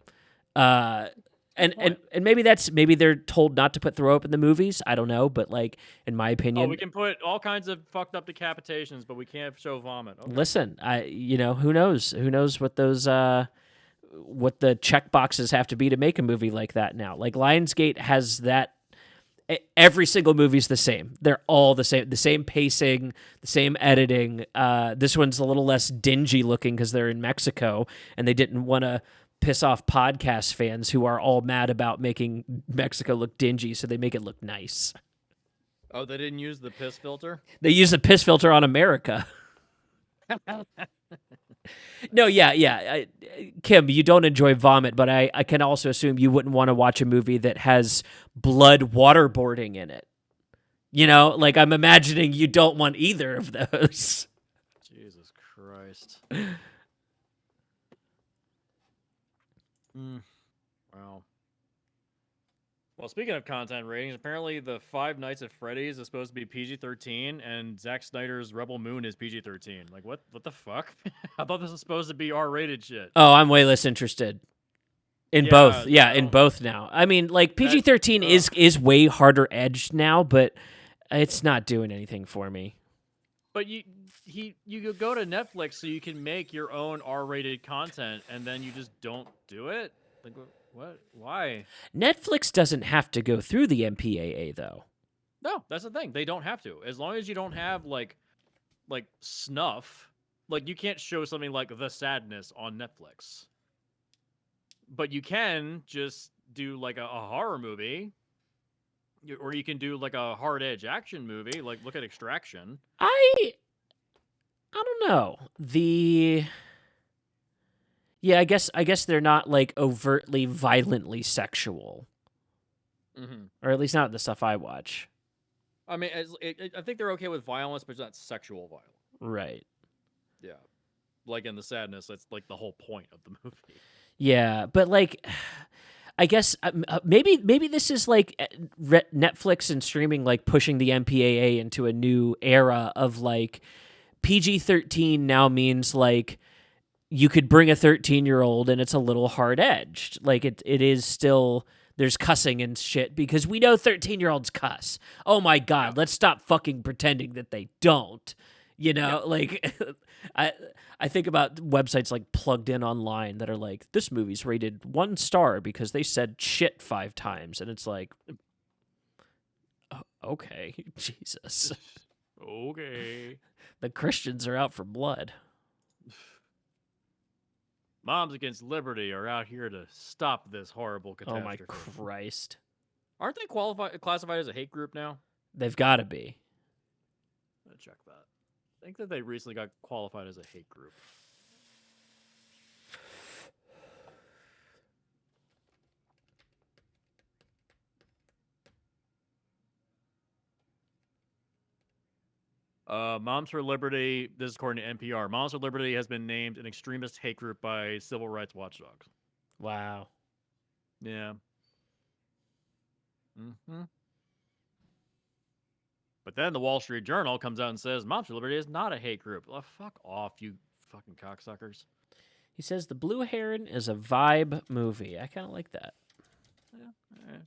And maybe they're told not to put throw up in the movies. I don't know, but like in my opinion, we can put all kinds of fucked up decapitations, but we can't show vomit. Okay. Listen, who knows? Who knows what those what the check boxes have to be to make a movie like that now? Like Lionsgate has that. Every single movie's the same. They're all the same pacing, the same editing. This one's a little less dingy looking because they're in Mexico and they didn't want to piss off podcast fans who are all mad about making Mexico look dingy, so they make it look nice. Oh, they didn't use the piss filter? They use the piss filter on America. No, yeah. Kim, you don't enjoy vomit, but I can also assume you wouldn't want to watch a movie that has blood waterboarding in it. You know, like I'm imagining you don't want either of those. Jesus Christ. Wow. Well, speaking of content ratings, apparently the Five Nights at Freddy's is supposed to be PG-13, and Zack Snyder's Rebel Moon is PG-13. Like, what the fuck? I thought this was supposed to be R-rated shit. Oh, I'm way less interested in both. Yeah, in both now. I mean, like PG-13 is way harder edged now, but it's not doing anything for me. But you could go to Netflix so you can make your own R-rated content, and then you just don't do it? Like, what? Why? Netflix doesn't have to go through the MPAA, though. No, that's the thing. They don't have to. As long as you don't have, like snuff. Like, you can't show something like The Sadness on Netflix. But you can just do, like, a horror movie. Or you can do, like, a hard-edge action movie. Like, look at Extraction. I don't know. Yeah, I guess they're not like overtly violently sexual, or at least not the stuff I watch. I mean, I think they're okay with violence, but it's not sexual violence. Right. Yeah, like in The Sadness, that's like the whole point of the movie. Yeah, but like, I guess maybe this is like Netflix and streaming like pushing the MPAA into a new era of like PG-13 now means like. You could bring a 13-year-old and it's a little hard-edged. Like it is still, there's cussing and shit because we know 13-year-olds cuss. Oh my God, let's stop fucking pretending that they don't. You know, like I I think about websites like Plugged In Online that are like, this movie's rated 1 star because they said shit 5 times, and it's like, okay, Jesus, Okay. the Christians are out for blood. Moms Against Liberty are out here to stop this horrible Oh my catastrophe. Christ, Aren't they classified as a hate group now? they've got to be. Let's check that. I think that they recently got qualified as a hate group. Moms for Liberty, this is according to NPR. Moms for Liberty has been named an extremist hate group by civil rights watchdogs. Wow. Yeah. Mm-hmm. But then the Wall Street Journal comes out and says Moms for Liberty is not a hate group. Well, fuck off, you fucking cocksuckers. He says The Blue Heron is a vibe movie. I kind of like that. Yeah.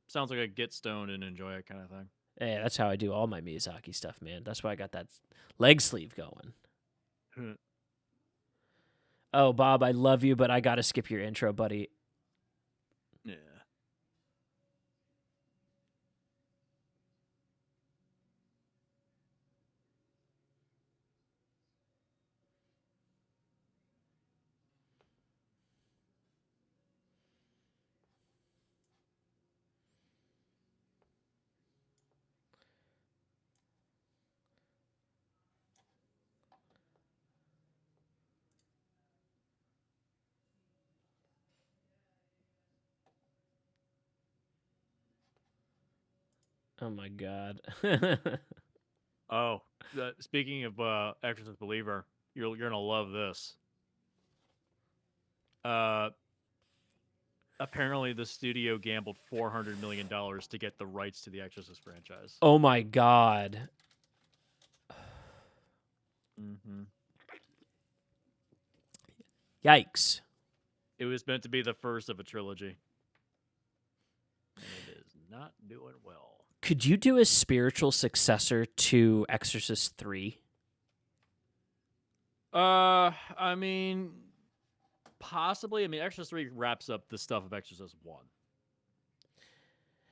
Sounds like a get stoned and enjoy it kind of thing. Hey, that's how I do all my Miyazaki stuff, man. That's why I got that leg sleeve going. Oh, Bob, I love you, but I got to skip your intro, buddy. Yeah. Oh, my God. Oh, speaking of Exorcist Believer, you're gonna love this. Apparently the studio gambled $400 million to get the rights to the Exorcist franchise. Oh, my God. Mm-hmm. Yikes. It was meant to be the first of a trilogy. And it is not doing well. Could you do a spiritual successor to Exorcist 3? I mean, possibly. I mean, Exorcist 3 wraps up the stuff of Exorcist 1.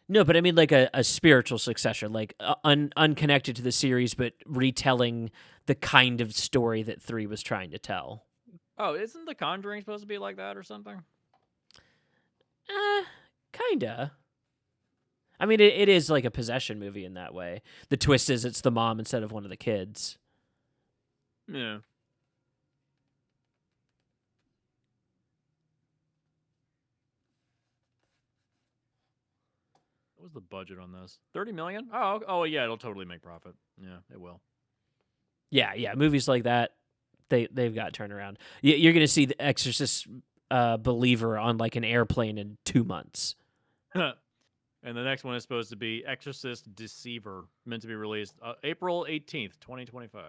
No, but I mean like a spiritual successor, like unconnected to the series, but retelling the kind of story that 3 was trying to tell. Oh, isn't The Conjuring supposed to be like that or something? Kinda. I mean, it is like a possession movie in that way. The twist is it's the mom instead of one of the kids. Yeah. What was the budget on this? $30 million? Oh yeah, it'll totally make profit. Yeah, it will. Yeah, movies like that, they've got turnaround. You're gonna see the Exorcist Believer on like an airplane in 2 months. And the next one is supposed to be Exorcist Deceiver, meant to be released April 18th, 2025.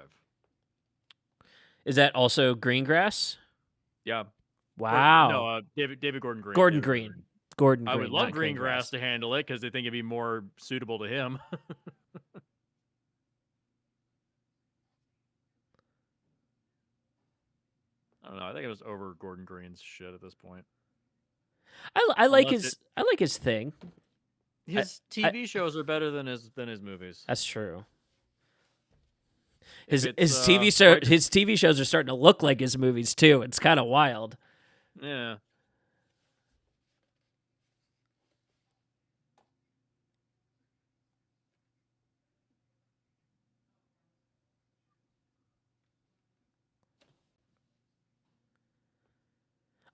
Is that also Greengrass? Yeah. Wow. No, David Gordon Green. Gordon Green. Gordon I Green. would love not Greengrass to handle it because they think it'd be more suitable to him. I don't know. I think it was over Gordon Green's shit at this point. I like his thing. His TV shows are better than his movies. That's true. His TV shows are starting to look like his movies too. It's kind of wild. Yeah.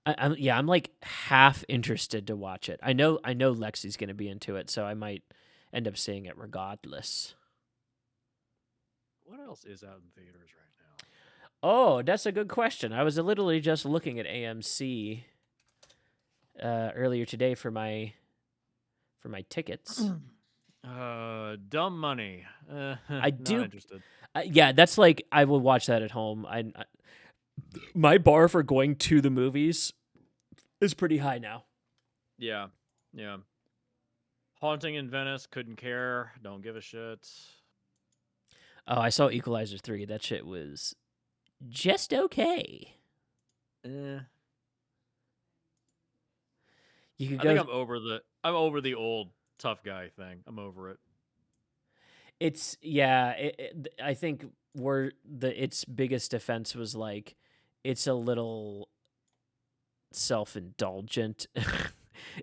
I'm like half interested to watch it. I know Lexi's going to be into it, so I might end up seeing it regardless. What else is out in theaters right now? Oh, that's a good question. I was literally just looking at AMC earlier today for my tickets. Dumb Money. I do. Not interested. Yeah, that's like I will watch that at home. My bar for going to the movies is pretty high now. Yeah. Haunting in Venice, couldn't care, don't give a shit. Oh, I saw Equalizer 3. That shit was just okay. Eh. You could I think go. I'm over the old tough guy thing. I'm over it. It's yeah. I think its biggest defense was like, it's a little self-indulgent.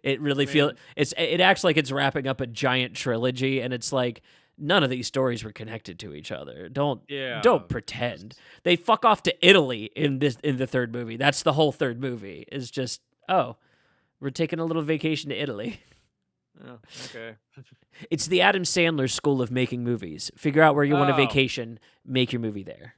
It really mean, it acts like it's wrapping up a giant trilogy, and it's like none of these stories were connected to each other. yeah, Don't pretend. just They fuck off to Italy in the third movie. That's the whole third movie. Is just, oh, we're taking a little vacation to Italy. oh, okay. It's the Adam Sandler school of making movies. Figure out where you want to Oh, vacation, make your movie there.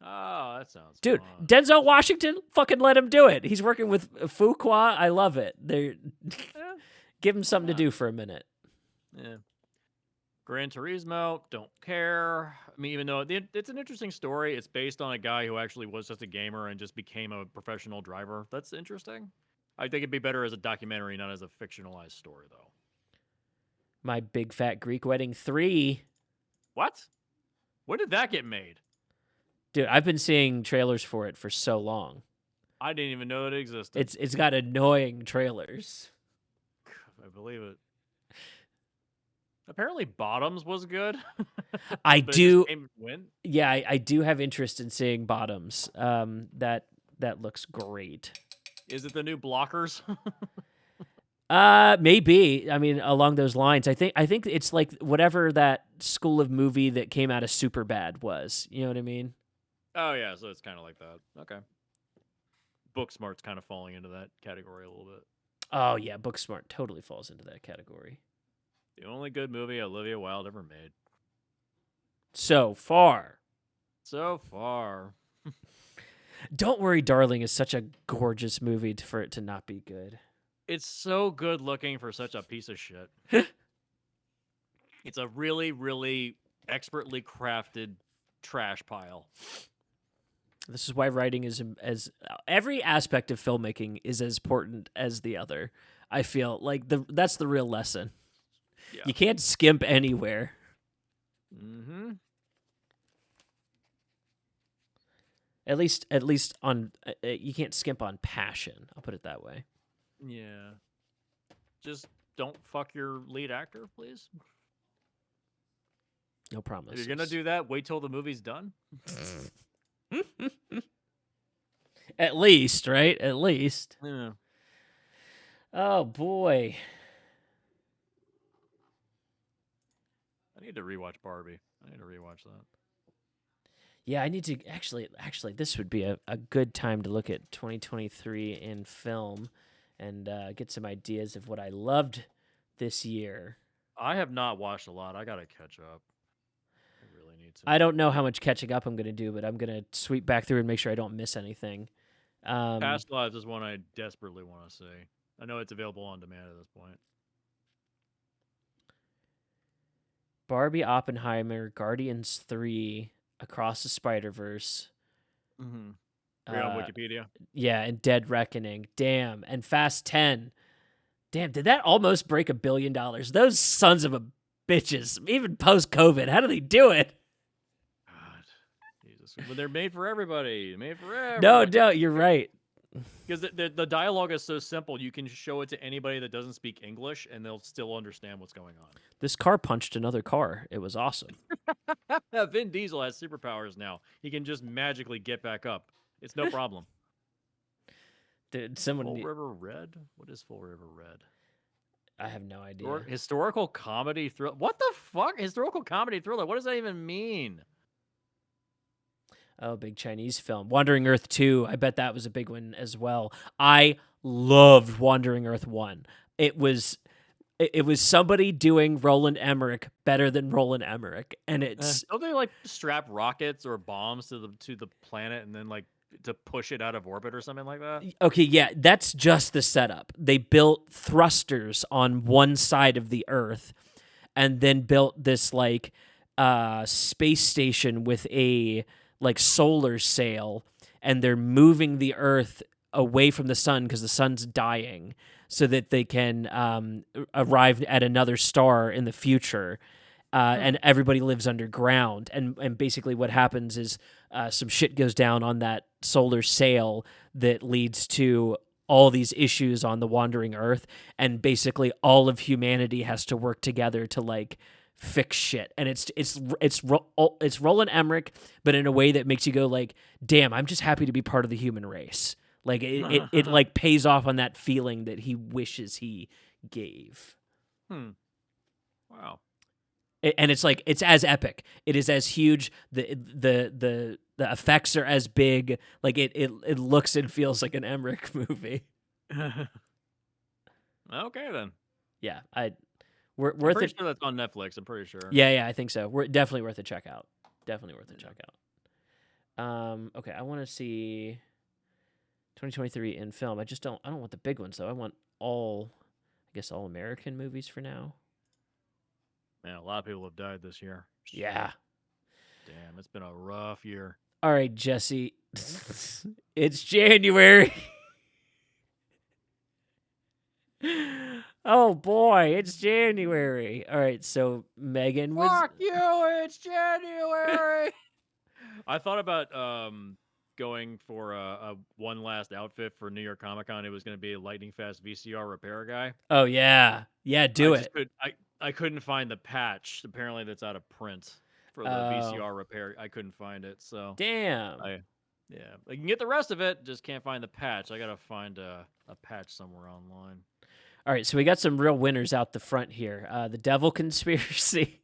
oh, that sounds Dude, fun. Denzel Washington, fucking let him do it. He's working with Fuqua. I love it. They're Eh, give him something to not. do for a minute. Yeah. Gran Turismo, don't care. I mean, even though it's an interesting story, it's based on a guy who actually was just a gamer and just became a professional driver. That's interesting. I think it'd be better as a documentary, not as a fictionalized story, though. My Big Fat Greek Wedding 3. What? When did that get made? Dude, I've been seeing trailers for it for so long. I didn't even know it existed. It's got annoying trailers. I believe it. Apparently, Bottoms was good. I but do. It just win. Yeah, I do have interest in seeing Bottoms. That looks great. Is it the new Blockers? Maybe. I mean, along those lines. I think it's like whatever that school of movie that came out of Superbad was. You know what I mean? Oh yeah, so it's kind of like that. Okay. Booksmart's kind of falling into that category a little bit. Oh yeah, Booksmart totally falls into that category. The only good movie Olivia Wilde ever made. So far. So far. Don't Worry, Darling is such a gorgeous movie for it to not be good. It's so good looking for such a piece of shit. It's a really, really expertly crafted trash pile. This is why writing is as every aspect of filmmaking is as important as the other. I feel like that's the real lesson. Yeah. You can't skimp anywhere. Mm-hmm. At least on you can't skimp on passion. I'll put it that way. Yeah. Just don't fuck your lead actor, please. No promise. If you're gonna do that, wait till the movie's done. At least, right? At least. Yeah. Oh boy. I need to rewatch Barbie. I need to rewatch that. Yeah, I need to actually this would be a good time to look at 2023 in film and get some ideas of what I loved this year. I have not watched a lot. I gotta catch up. I really need to. I don't know how much catching up I'm going to do, but I'm going to sweep back through and make sure I don't miss anything. Past Lives is one I desperately want to see. I know it's available on demand at this point. Barbie, Oppenheimer, Guardians 3, Across the Spider-Verse. Mm-hmm. Read on Wikipedia. Yeah, and Dead Reckoning. Damn. And Fast 10. Damn, did that almost break $1 billion? Those sons of a bitches, even post-COVID, how do they do it? God, Jesus. But they're made for everybody. Made for everybody. No, you're right. Because the dialogue is so simple, you can show it to anybody that doesn't speak English, and they'll still understand what's going on. This car punched another car. It was awesome. Vin Diesel has superpowers now. He can just magically get back up. It's no problem. Dude, Full River Red? What is Full River Red? I have no idea. Historical comedy thriller. What the fuck? Historical comedy thriller. What does that even mean? Oh, big Chinese film. Wandering Earth 2. I bet that was a big one as well. I loved Wandering Earth 1. It was somebody doing Roland Emmerich better than Roland Emmerich. And it's don't they like strap rockets or bombs to the planet and then like to push it out of orbit or something like that? Okay, yeah, that's just the setup. They built thrusters on one side of the Earth and then built this like space station with a like solar sail, and they're moving the Earth away from the sun because the sun's dying so that they can arrive at another star in the future. and everybody lives underground. And basically, what happens is some shit goes down on that solar sail that leads to all these issues on the wandering Earth, and basically all of humanity has to work together to like fix shit. And it's Roland Emmerich, but in a way that makes you go like, damn, I'm just happy to be part of the human race. Like it like pays off on that feeling that he wishes he gave. Wow. And it's like it's as epic. It is as huge. The effects are as big. Like it looks and feels like an Emmerich movie. Okay then. Yeah, I'm worth pretty it. sure that's on Netflix. I'm pretty sure. Yeah, I think so. We're definitely worth a check out. Definitely worth a check out. Okay, I want to see 2023 in film. I don't want the big ones though. I want all American movies for now. Man, a lot of people have died this year. Yeah. Damn, it's been a rough year. All right, Jesse. It's January. Oh boy, it's January. All right, so Megan was. Fuck you! It's January. I thought about going for a one last outfit for New York Comic Con. It was going to be a lightning fast VCR repair guy. Oh yeah, do it. I couldn't find the patch. Apparently, that's out of print for the VCR repair. I couldn't find it. So damn. I can get the rest of it. Just can't find the patch. I gotta find a patch somewhere online. All right, so we got some real winners out the front here. The Devil Conspiracy.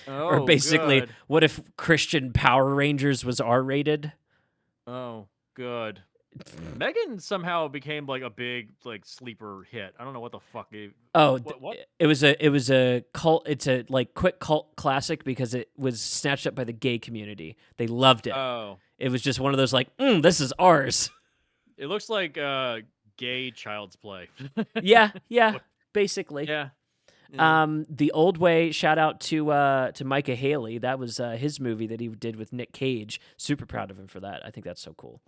Oh, or basically, good. What if Christian Power Rangers was R-rated? Oh, good. Megan somehow became like a big like sleeper hit. I don't know what the fuck. What? It was a cult. It's a like quick cult classic because it was snatched up by the gay community. They loved it. Oh, it was just one of those like, this is ours. It looks like gay Child's Play. yeah, basically. Yeah. The Old Way. Shout out to Micah Haley. That was his movie that he did with Nick Cage. Super proud of him for that. I think that's so cool.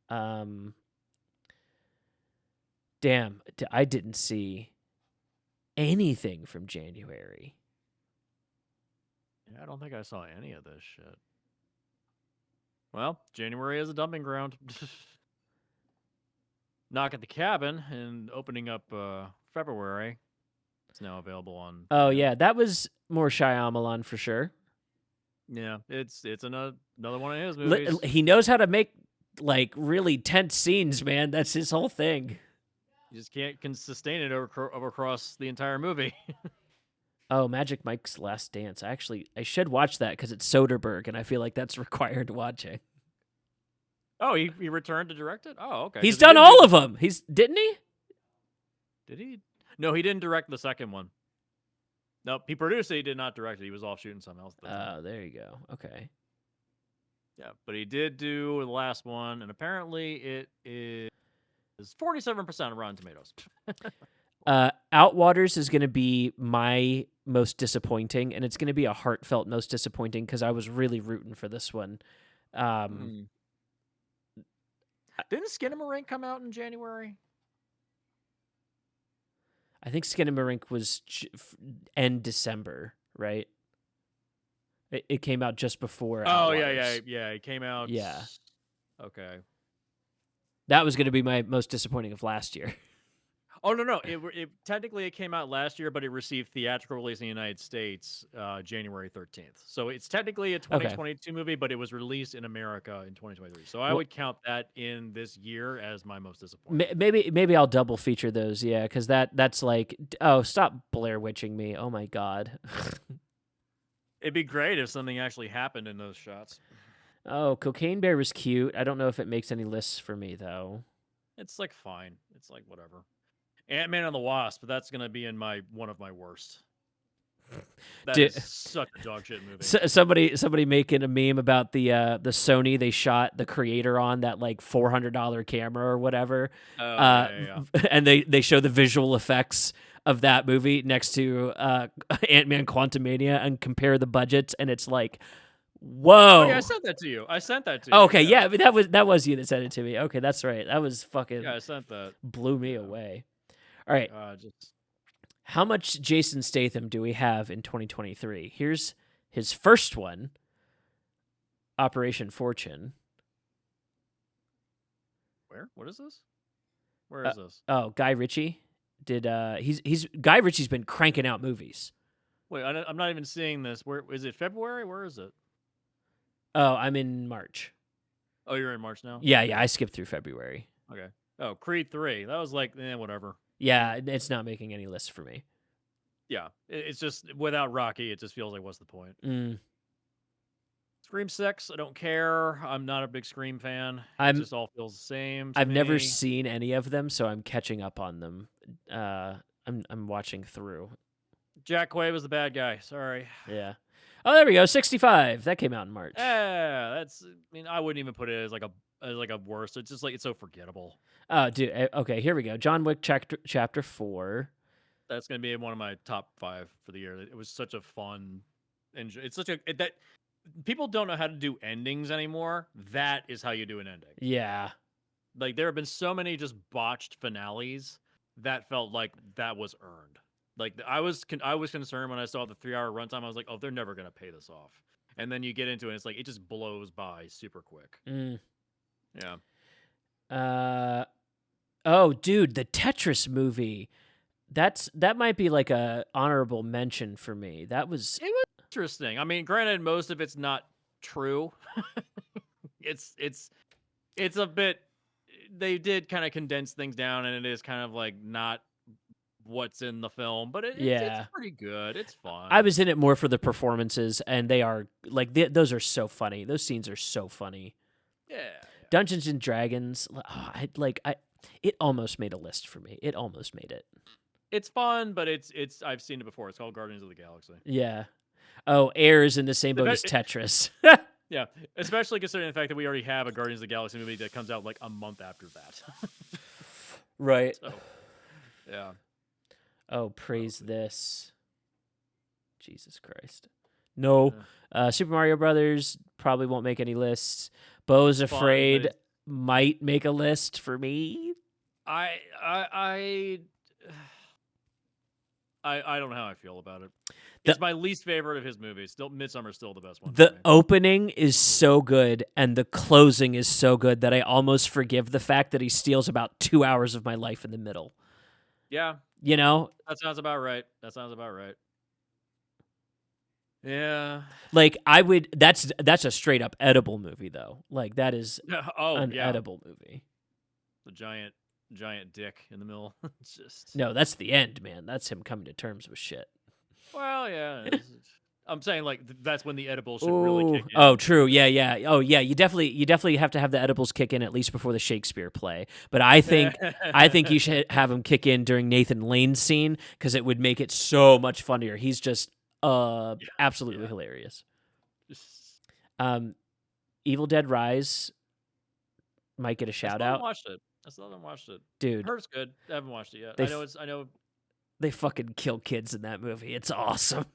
Damn, I didn't see anything from January. Yeah, I don't think I saw any of this shit. Well, January is a dumping ground. Knock at the Cabin and opening up February. It's now available on. Oh yeah, that was more Shyamalan for sure. Yeah, it's another one of his movies. He knows how to make like really tense scenes, man. That's his whole thing. You just can't sustain it over across the entire movie. Oh, Magic Mike's Last Dance. I should watch that because it's Soderbergh, and I feel like that's required watching. Oh, he returned to direct it? Oh, okay. He's done all of them. Didn't he? Did he? No, he didn't direct the second one. Nope, he produced it. He did not direct it. He was off shooting something else. Oh, there you go. Okay. Yeah, but he did do the last one, and apparently it is 47% of Rotten Tomatoes. Outwaters is going to be my most disappointing, and it's going to be a heartfelt most disappointing because I was really rooting for this one. Didn't Skinamarink come out in January? I think Skinamarink was end December, right? It came out just before. Oh, Outwaters. yeah. It came out. Yeah. Okay. That was going to be my most disappointing of last year. Oh, no. It technically it came out last year, but it received theatrical release in the United States January 13th. So it's technically a 2022 movie, but it was released in America in 2023. So I would count that in this year as my most disappointing. Maybe I'll double feature those, yeah, because that's like, oh, stop Blair Witching me. Oh, my God. It'd be great if something actually happened in those shots. Oh, Cocaine Bear was cute. I don't know if it makes any lists for me, though. It's like fine. It's like whatever. Ant-Man and the Wasp, but that's gonna be in one of my worst. That is such a dog shit movie. Somebody making a meme about the Sony they shot the creator on that like $400 camera or whatever. Yeah. And they show the visual effects of that movie next to Ant-Man Quantumania and compare the budgets, and it's like, whoa. Oh, yeah, I sent that to you. Okay, yeah, but that was you that sent it to me. Okay, that's right. That was fucking. Yeah, I sent that. Blew me away. All right. How much Jason Statham do we have in 2023? Here's his first one, Operation Fortune. Where? What is this? Where is this? Oh, Guy Ritchie did. He's Guy Ritchie's been cranking out movies. Wait, I'm not even seeing this. Where is it? February? Where is it? Oh, I'm in March. Oh, you're in March now? Yeah, I skipped through February. Okay. Oh, Creed 3. That was like, whatever. Yeah, it's not making any lists for me. Yeah, it's just without Rocky, it just feels like what's the point? Mm. Scream 6, I don't care. I'm not a big Scream fan. It just all feels the same. I've never seen any of them, so I'm catching up on them. I'm watching through. Jack Quaid was the bad guy. Sorry. Yeah. Oh, there we go. 65. That came out in March. Yeah, that's. I mean, I wouldn't even put it as like a worst. It's just like it's so forgettable. Oh, dude. Okay, here we go. John Wick chapter 4. That's gonna be one of my top 5 for the year. It was such a fun, it's such a that people don't know how to do endings anymore. That is how you do an ending. Yeah. Like there have been so many just botched finales that felt like that was earned. Like I was concerned when I saw the 3-hour runtime. I was like, oh, they're never gonna pay this off. And then you get into it, and it's like it just blows by super quick. Yeah. Oh, dude, the Tetris movie. That might be like a honorable mention for me. It was interesting. I mean, granted, most of it's not true. it's a bit. They did kind of condense things down, and it is kind of like not what's in the film, but it's pretty good. It's fun. I was in it more for the performances, and they are like those are so funny. Those scenes are so funny. Yeah. Dungeons and Dragons. It almost made a list for me. It almost made it. It's fun, but it's I've seen it before. It's called Guardians of the Galaxy. Yeah. Oh, Air is in the same boat as Tetris. Yeah, especially considering the fact that we already have a Guardians of the Galaxy movie that comes out like a month after that. Right. So, yeah. Oh, praise this. Jesus Christ. No. Super Mario Brothers probably won't make any lists. Beau's Afraid might make a list for me. I don't know how I feel about it. It's my least favorite of his movies. Still, Midsummer's still the best one. The opening is so good, and the closing is so good that I almost forgive the fact that he steals about 2 hours of my life in the middle. Yeah. You know? That sounds about right. Yeah. Like that's a straight up edible movie though. Like that is edible movie. The giant dick in the middle. It's just no, that's the end, man. That's him coming to terms with shit. Well, yeah. I'm saying like that's when the edibles should really kick in. Oh, true. Yeah. Oh, yeah. You definitely have to have the edibles kick in at least before the Shakespeare play. But I think you should have them kick in during Nathan Lane's scene because it would make it so much funnier. He's just absolutely hilarious. Evil Dead Rise might get a shout out. I still haven't watched it. Dude. Heard's good. I haven't watched it yet. I know. They fucking kill kids in that movie. It's awesome.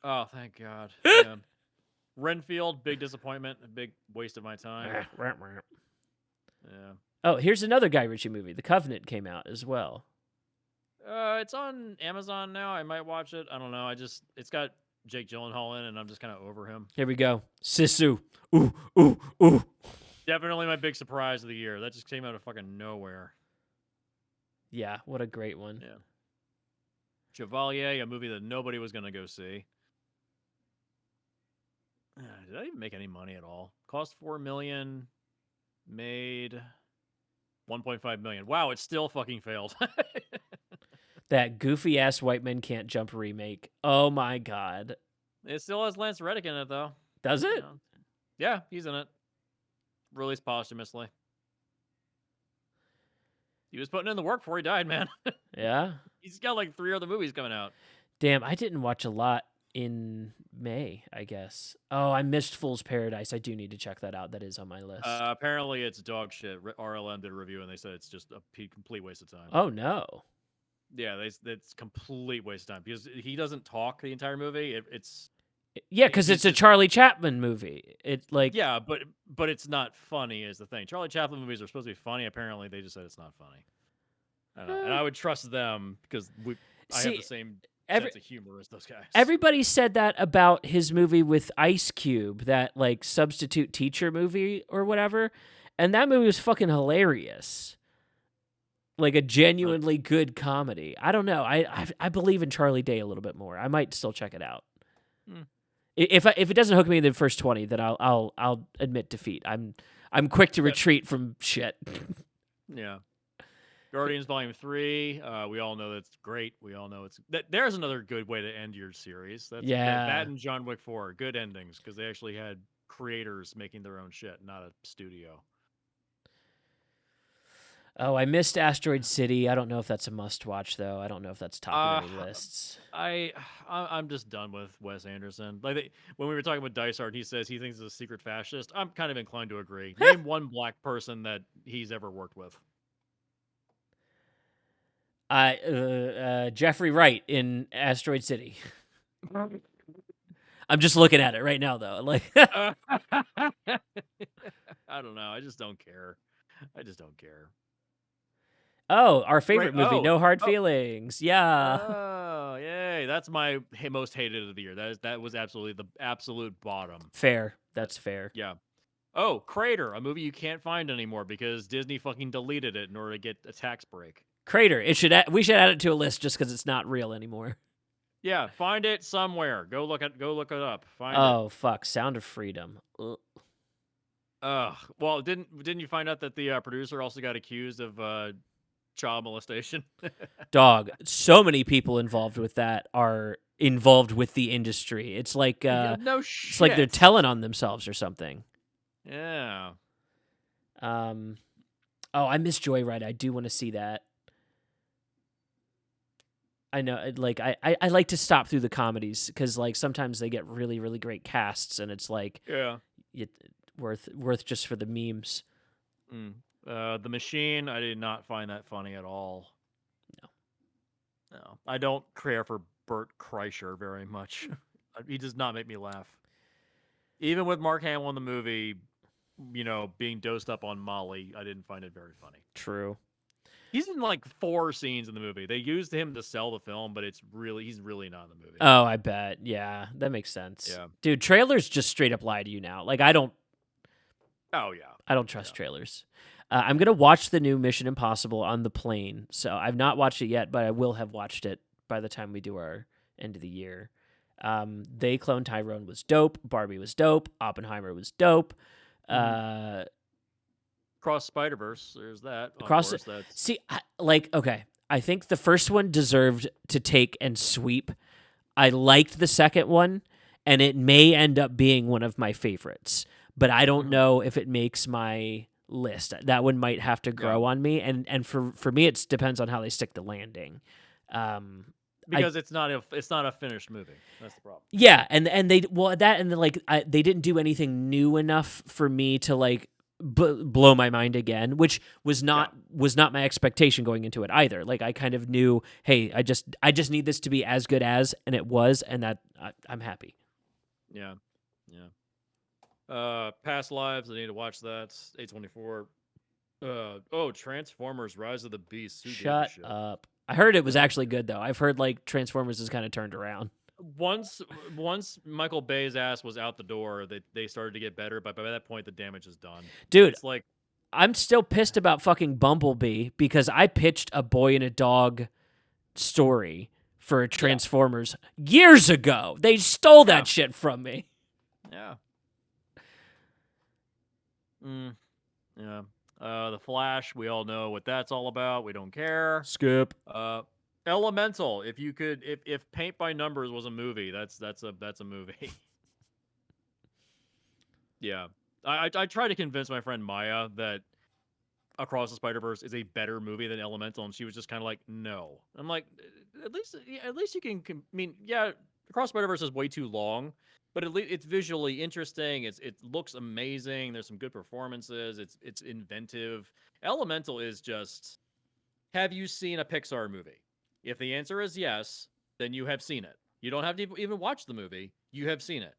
Oh, thank God. Yeah. Renfield, big disappointment, a big waste of my time. Yeah. Oh, here's another Guy Ritchie movie. The Covenant came out as well. It's on Amazon now. I might watch it. I don't know. It's got Jake Gyllenhaal in, and I'm just kind of over him. Here we go. Sisu. Ooh. Definitely my big surprise of the year. That just came out of fucking nowhere. Yeah, what a great one. Yeah. Chevalier, a movie that nobody was going to go see. Did that even make any money at all? Cost $4 million, made $1.5 million. Wow, it still fucking failed. That goofy ass White Men Can't Jump remake. Oh my God. It still has Lance Reddick in it though. Does it? Yeah, he's in it. Released posthumously. He was putting in the work before he died, man. Yeah? He's got like 3 other movies coming out. Damn, I didn't watch a lot in May, I guess. Oh, I missed Fool's Paradise. I do need to check that out. That is on my list. Apparently it's dog shit. RLM did a review and they said it's just a complete waste of time. Oh, no. Yeah, it's complete waste of time because he doesn't talk the entire movie. Yeah, because it's a Charlie Chaplin movie. Yeah, but it's not funny is the thing. Charlie Chaplin movies are supposed to be funny. Apparently, they just said it's not funny. I don't know. And I would trust them because I have See, the same every sense of humor as those guys. everybody said that about his movie with Ice Cube, that like substitute teacher movie or whatever, and that movie was fucking hilarious. Like a genuinely good comedy. I don't know. I believe in Charlie Day a little bit more. I might still check it out. Hmm. If it doesn't hook me in the first 20, then I'll admit defeat. I'm quick to retreat from shit. Yeah. Guardians Volume 3. We all know that's great. We all know there's another good way to end your series. That and John Wick 4, good endings because they actually had creators making their own shit, not a studio. Oh, I missed Asteroid City. I don't know if that's a must-watch though. I don't know if that's top of any Uh, lists. I'm just done with Wes Anderson. Like when we were talking with Dysart, he says he thinks he's a secret fascist. I'm kind of inclined to agree. Name one black person that he's ever worked with. Jeffrey Wright in Asteroid City. I'm just looking at it right now though. Like I don't know. I just don't care. oh, our favorite movie, Oh, No Hard Feelings. Yeah. oh, yay! That's my most hated of the year. That was absolutely the absolute bottom. Fair. That's fair. Yeah. Oh, Crater, a movie you can't find anymore because Disney fucking deleted it in order to get a tax break. Crater. We should add it to a list just because it's not real anymore. Yeah, find it somewhere. Go look it up. Find it. Oh fuck! Sound of Freedom. Ugh. Well, didn't you find out that the producer also got accused of child molestation? Dog. So many people involved with that are involved with the industry. It's like no shit. it's like they're telling on themselves or something. Yeah. Oh, I miss Joyride. I do want to see that. I know, like I like to stop through the comedies because like sometimes they get really really great casts and it's like worth just for the memes. The Machine, I did not find that funny at all. No, I don't care for Bert Kreischer very much. He does not make me laugh. Even with Mark Hamill in the movie, being dosed up on Molly, I didn't find it very funny. True. He's in like 4 scenes in the movie. They used him to sell the film, but he's really not in the movie. Oh, I bet. Yeah, that makes sense. Yeah. Dude, trailers just straight up lie to you now. Like I don't. Oh yeah. I don't trust trailers. I'm gonna watch the new Mission Impossible on the plane. So I've not watched it yet, but I will have watched it by the time we do our end of the year. They Clone Tyrone was dope. Barbie was dope. Oppenheimer was dope. Cross Spider-Verse, there's that. See, okay, I think the first one deserved to take and sweep. I liked the second one, and it may end up being one of my favorites, but I don't know if it makes my list. That one might have to grow on me, and for me, it depends on how they stick the landing. Because it's not a finished movie. That's the problem. Yeah, and they they didn't do anything new enough for me to like blow my mind again, which was not my expectation going into it either. Like I kind of knew, hey, I just need this to be as good as, and it was, and that I'm happy. Yeah. Past Lives, I need to watch that. A24. Transformers: Rise of the Beast. Shut up. I heard it was actually good though. I've heard like Transformers is kind of turned around. Once Michael Bay's ass was out the door, they started to get better, but by that point the damage is done. Dude, it's like I'm still pissed about fucking Bumblebee because I pitched a boy and a dog story for Transformers years ago. They stole that shit from me. Yeah. Yeah. The Flash, we all know what that's all about. We don't care. Skip. Elemental. If Paint by Numbers was a movie, that's a movie. Yeah. I try to convince my friend Maya that Across the Spider-Verse is a better movie than Elemental, and she was just kind of like, no. I'm like, at least you can. I mean, yeah, Across the Spider-Verse is way too long, but at least it's visually interesting. It looks amazing. There's some good performances. It's inventive. Elemental is just. Have you seen a Pixar movie? If the answer is yes, then you have seen it. You don't have to even watch the movie. You have seen it.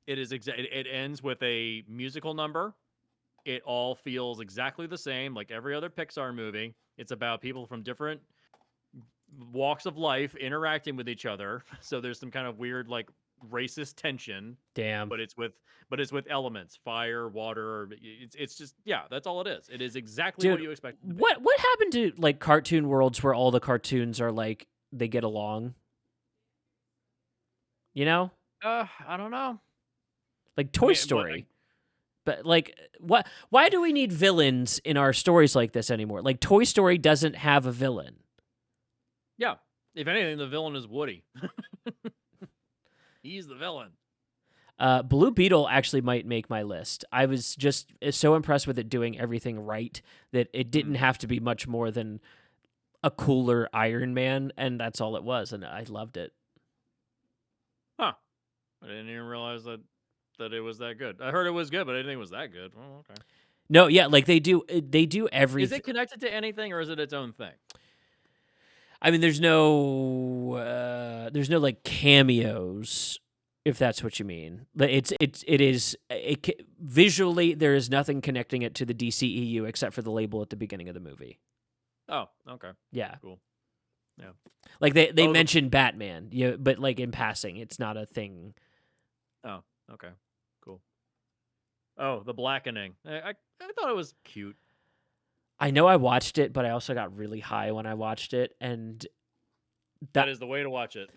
It ends with a musical number. It all feels exactly the same, like every other Pixar movie. It's about people from different walks of life interacting with each other. So there's some kind of weird like racist tension, Damn. but it's with elements, fire, water. It's just that's all it is. It is exactly what Dude, you expect it to be. what happened to like cartoon worlds where all the cartoons are like they get along? You know? I don't know. Like I Toy mean, Story. But like what why do we need villains in our stories like this anymore? Like Toy Story doesn't have a villain. yeah. If anything, the villain is Woody. He's the villain. Blue Beetle actually might make my list. I was just so impressed with it doing everything right that it didn't have to be much more than a cooler Iron Man, and that's all it was, and I loved it. Huh. I didn't even realize that it was that good. I heard it was good, but I didn't think it was that good. Oh, okay. No, yeah, like they do everything. Is it connected to anything, or is it its own thing? I mean, there's no like cameos, if that's what you mean. But visually there is nothing connecting it to the DCEU except for the label at the beginning of the movie. Oh, okay. Yeah, Cool. Yeah. like they mentioned Batman, but like in passing, it's not a thing. Oh, okay. Cool. Oh, The Blackening. I thought it was cute. I know I watched it, but I also got really high when I watched it, and That is the way to watch it.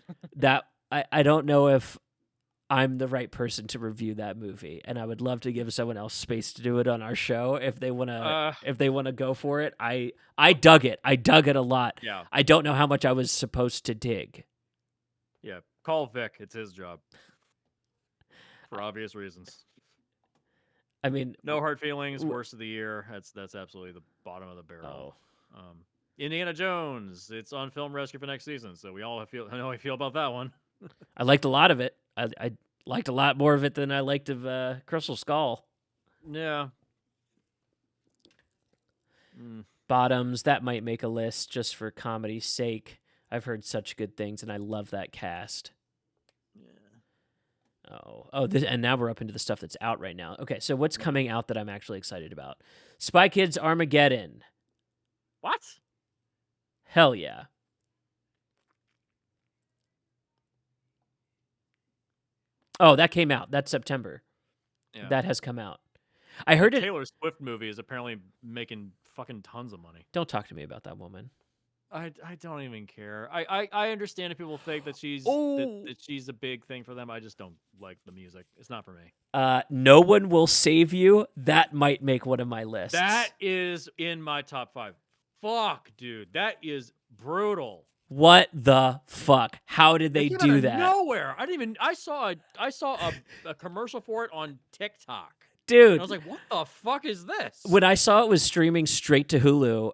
I don't know if I'm the right person to review that movie, and I would love to give someone else space to do it on our show if they wanna go for it. I dug it. I dug it a lot. Yeah. I don't know how much I was supposed to dig. Yeah. Call Vic. It's his job. For obvious reasons. I mean, No hard feelings. Worst of the year. That's absolutely the bottom of the barrel. Indiana Jones. It's on film rescue for next season, so we all know how I feel about that one. I liked a lot of it. I liked a lot more of it than I liked of Crystal Skull. Yeah. Bottoms, that might make a list just for comedy's sake. I've heard such good things, and I love that cast. And now we're up into the stuff that's out right now. Okay, so what's coming out that I'm actually excited about? Spy Kids Armageddon. What? Hell yeah. Oh, that came out. That's September. Yeah. That has come out. I heard it. Taylor Swift movie is apparently making fucking tons of money. Don't talk to me about that woman. I don't even care. I understand if people think that she's that she's a big thing for them. I just don't like the music. It's not for me. No One Will Save You. That might make one of my lists. That is in my top 5. Fuck, dude. That is brutal. What the fuck? How did they do that? Nowhere. I saw a commercial for it on TikTok. Dude, and I was like, what the fuck is this? When I saw it was streaming straight to Hulu,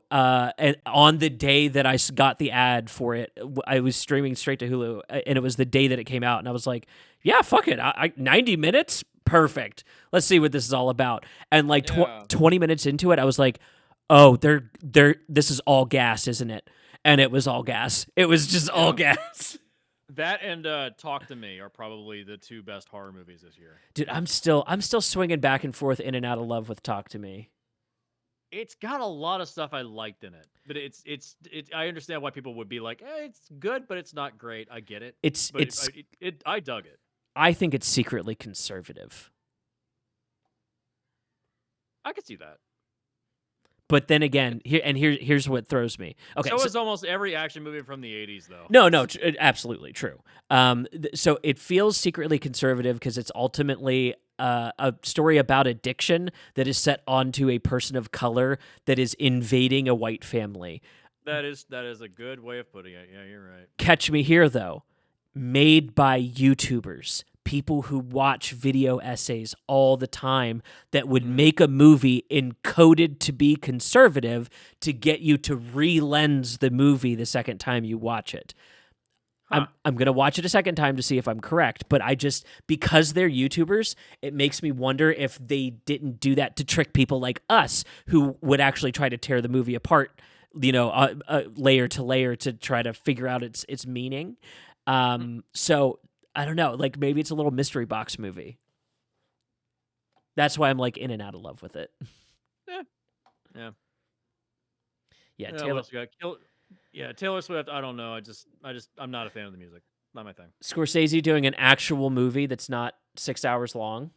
and on the day that I got the ad for it, I was streaming straight to Hulu, and it was the day that it came out, and I was like, yeah, fuck it. 90 minutes? Perfect. Let's see what this is all about. And like 20 minutes into it, I was like, oh, this is all gas, isn't it? And it was all gas. It was just all gas. That and Talk to Me are probably the 2 best horror movies this year. Dude, I'm still swinging back and forth in and out of love with Talk to Me. It's got a lot of stuff I liked in it, but I understand why people would be like, it's good, but it's not great. I get it. I dug it. I think it's secretly conservative. I could see that. But then again, here's what throws me. Okay, so is almost every action movie from the 80s, though. No, absolutely true. So it feels secretly conservative because it's ultimately a story about addiction that is set onto a person of color that is invading a white family. That is a good way of putting it. Yeah, you're right. Catch me here, though. Made by YouTubers. People who watch video essays all the time that would make a movie encoded to be conservative to get you to re-lens the movie the second time you watch it. I'm going to watch it a second time to see if I'm correct, but because they're YouTubers, it makes me wonder if they didn't do that to trick people like us who would actually try to tear the movie apart, layer to layer to try to figure out its meaning. So I don't know, like maybe it's a little mystery box movie. That's why I'm like in and out of love with it. Yeah. Yeah, Taylor. Yeah, Taylor Swift. I don't know. I'm not a fan of the music. Not my thing. Scorsese doing an actual movie that's not 6 hours long.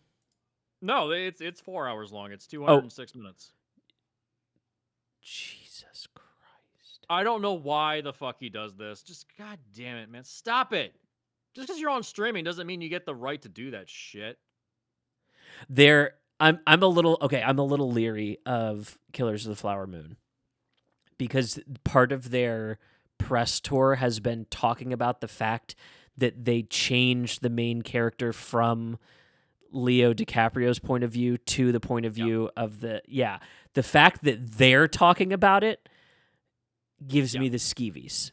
No, it's 4 hours long. It's Oh, 206 minutes. Jesus Christ. I don't know why the fuck he does this. Just god damn it, man. Stop it. Just because you're on streaming doesn't mean you get the right to do that shit. I'm a little leery of Killers of the Flower Moon because part of their press tour has been talking about the fact that they changed the main character from Leo DiCaprio's point of view to the point of view of the fact that they're talking about it gives me the skeevies.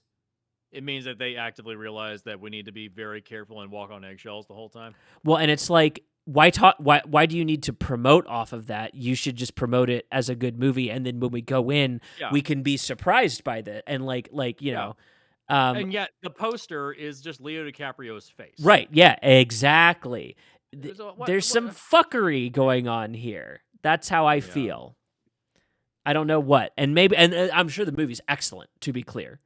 It means that they actively realize that we need to be very careful and walk on eggshells the whole time. Well, and it's like, why do you need to promote off of that? You should just promote it as a good movie, and then when we go in, we can be surprised by that. And you know, and yet the poster is just Leo DiCaprio's face. Right? Yeah, exactly. So There's some fuckery going on here. That's how I feel. I don't know what, and I'm sure the movie's excellent. To be clear,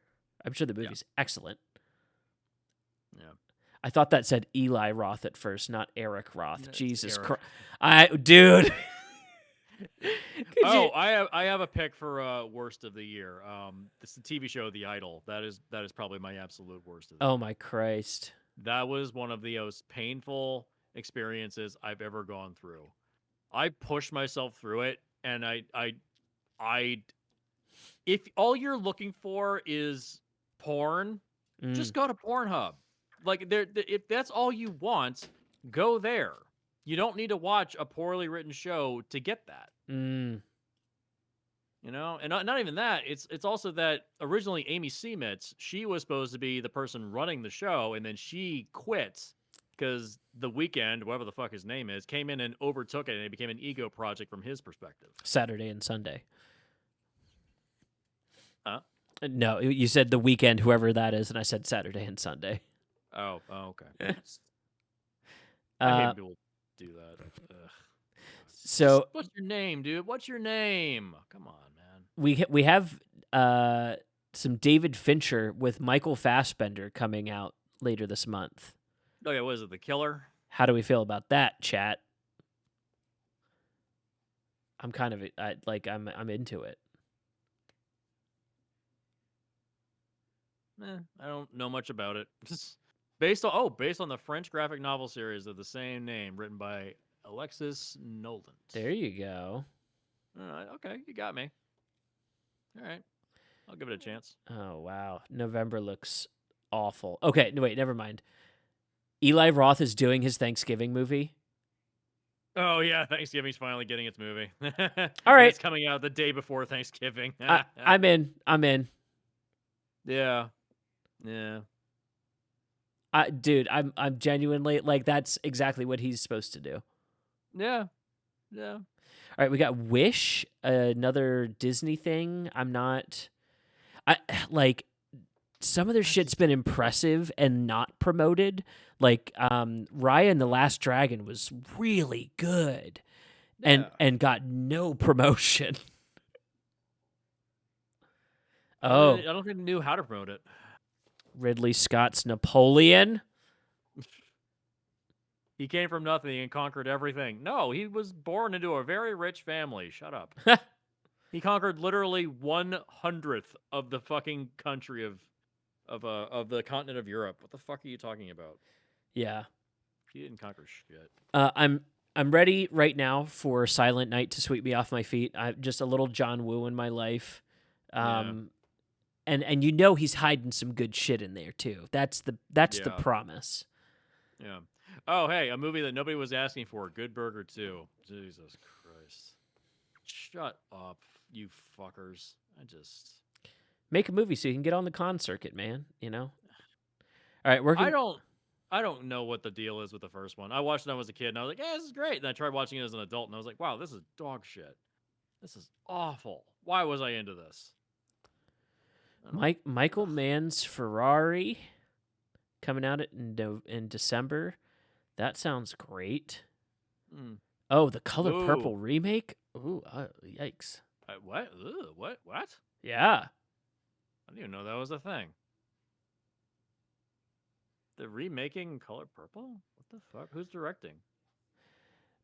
I'm sure the movie's excellent. Yeah. I thought that said Eli Roth at first, not Eric Roth. No, Jesus Eric. Christ, dude. I have a pick for worst of the year. It's the TV show The Idol. That is probably my absolute worst of the year. Oh my Christ. That was one of the most painful experiences I've ever gone through. I pushed myself through it, and I if all you're looking for is porn, just go to Pornhub. Like if that's all you want, go there. You don't need to watch a poorly written show to get that. You know, and not even that. It's also that originally Amy Seymetz, she was supposed to be the person running the show, and then she quit because The Weeknd, whatever the fuck his name is, came in and overtook it, and it became an ego project from his perspective. Saturday and Sunday. Huh? No, you said The Weeknd, whoever that is, and I said Saturday and Sunday. Oh, okay. I hate people do that. Ugh. So what's your name, dude? What's your name? Come on, man. We have some David Fincher with Michael Fassbender coming out later this month. Okay, what is it? The Killer? How do we feel about that, chat? I'm kind of I'm into it. I don't know much about it. Based on the French graphic novel series of the same name, written by Alexis Noland. There you go. Okay, you got me. All right, I'll give it a chance. Oh wow, November looks awful. Okay, no wait, never mind. Eli Roth is doing his Thanksgiving movie. Oh yeah, Thanksgiving's finally getting its movie. All right, it's coming out the day before Thanksgiving. I'm in. Yeah. Dude, I'm genuinely that's exactly what he's supposed to do. Yeah. All right, we got Wish, another Disney thing. Some of their shit's been impressive and not promoted. Like Raya and the Last Dragon was really good, and got no promotion. I don't think they knew how to promote it. Ridley Scott's Napoleon. He came from nothing and conquered everything. No, he was born into a very rich family. Shut up. He conquered literally 1/100th of the fucking country of the continent of Europe. What the fuck are you talking about? Yeah. He didn't conquer shit. I'm ready right now for Silent Night to sweep me off my feet. Just a little John Woo in my life. And you know he's hiding some good shit in there too. That's the promise. Yeah. Oh, hey, a movie that nobody was asking for, Good Burger 2. Jesus Christ. Shut up, you fuckers. Make a movie so you can get on the con circuit, man, you know? All right, I don't know what the deal is with the first one. I watched it when I was a kid and I was like, "Yeah, this is great." And I tried watching it as an adult and I was like, "Wow, this is dog shit. This is awful. Why was I into this?" Michael Mann's Ferrari coming out in December. That sounds great. Oh, the Color Purple remake. Ooh, yikes! What? Ugh, what? Yeah. I didn't even know that was a thing. The remaking Color Purple? What the fuck? Who's directing?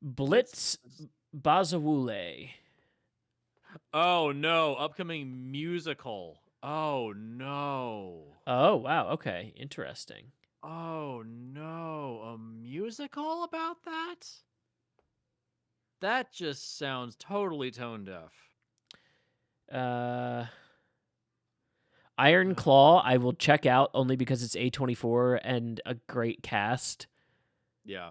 Blitz Bazawule. Oh no, upcoming musical. Oh no. Oh, wow. Okay. Interesting. Oh no, a musical about that? That just sounds totally tone deaf. Iron Claw, I will check out only because it's A24 and a great cast. Yeah.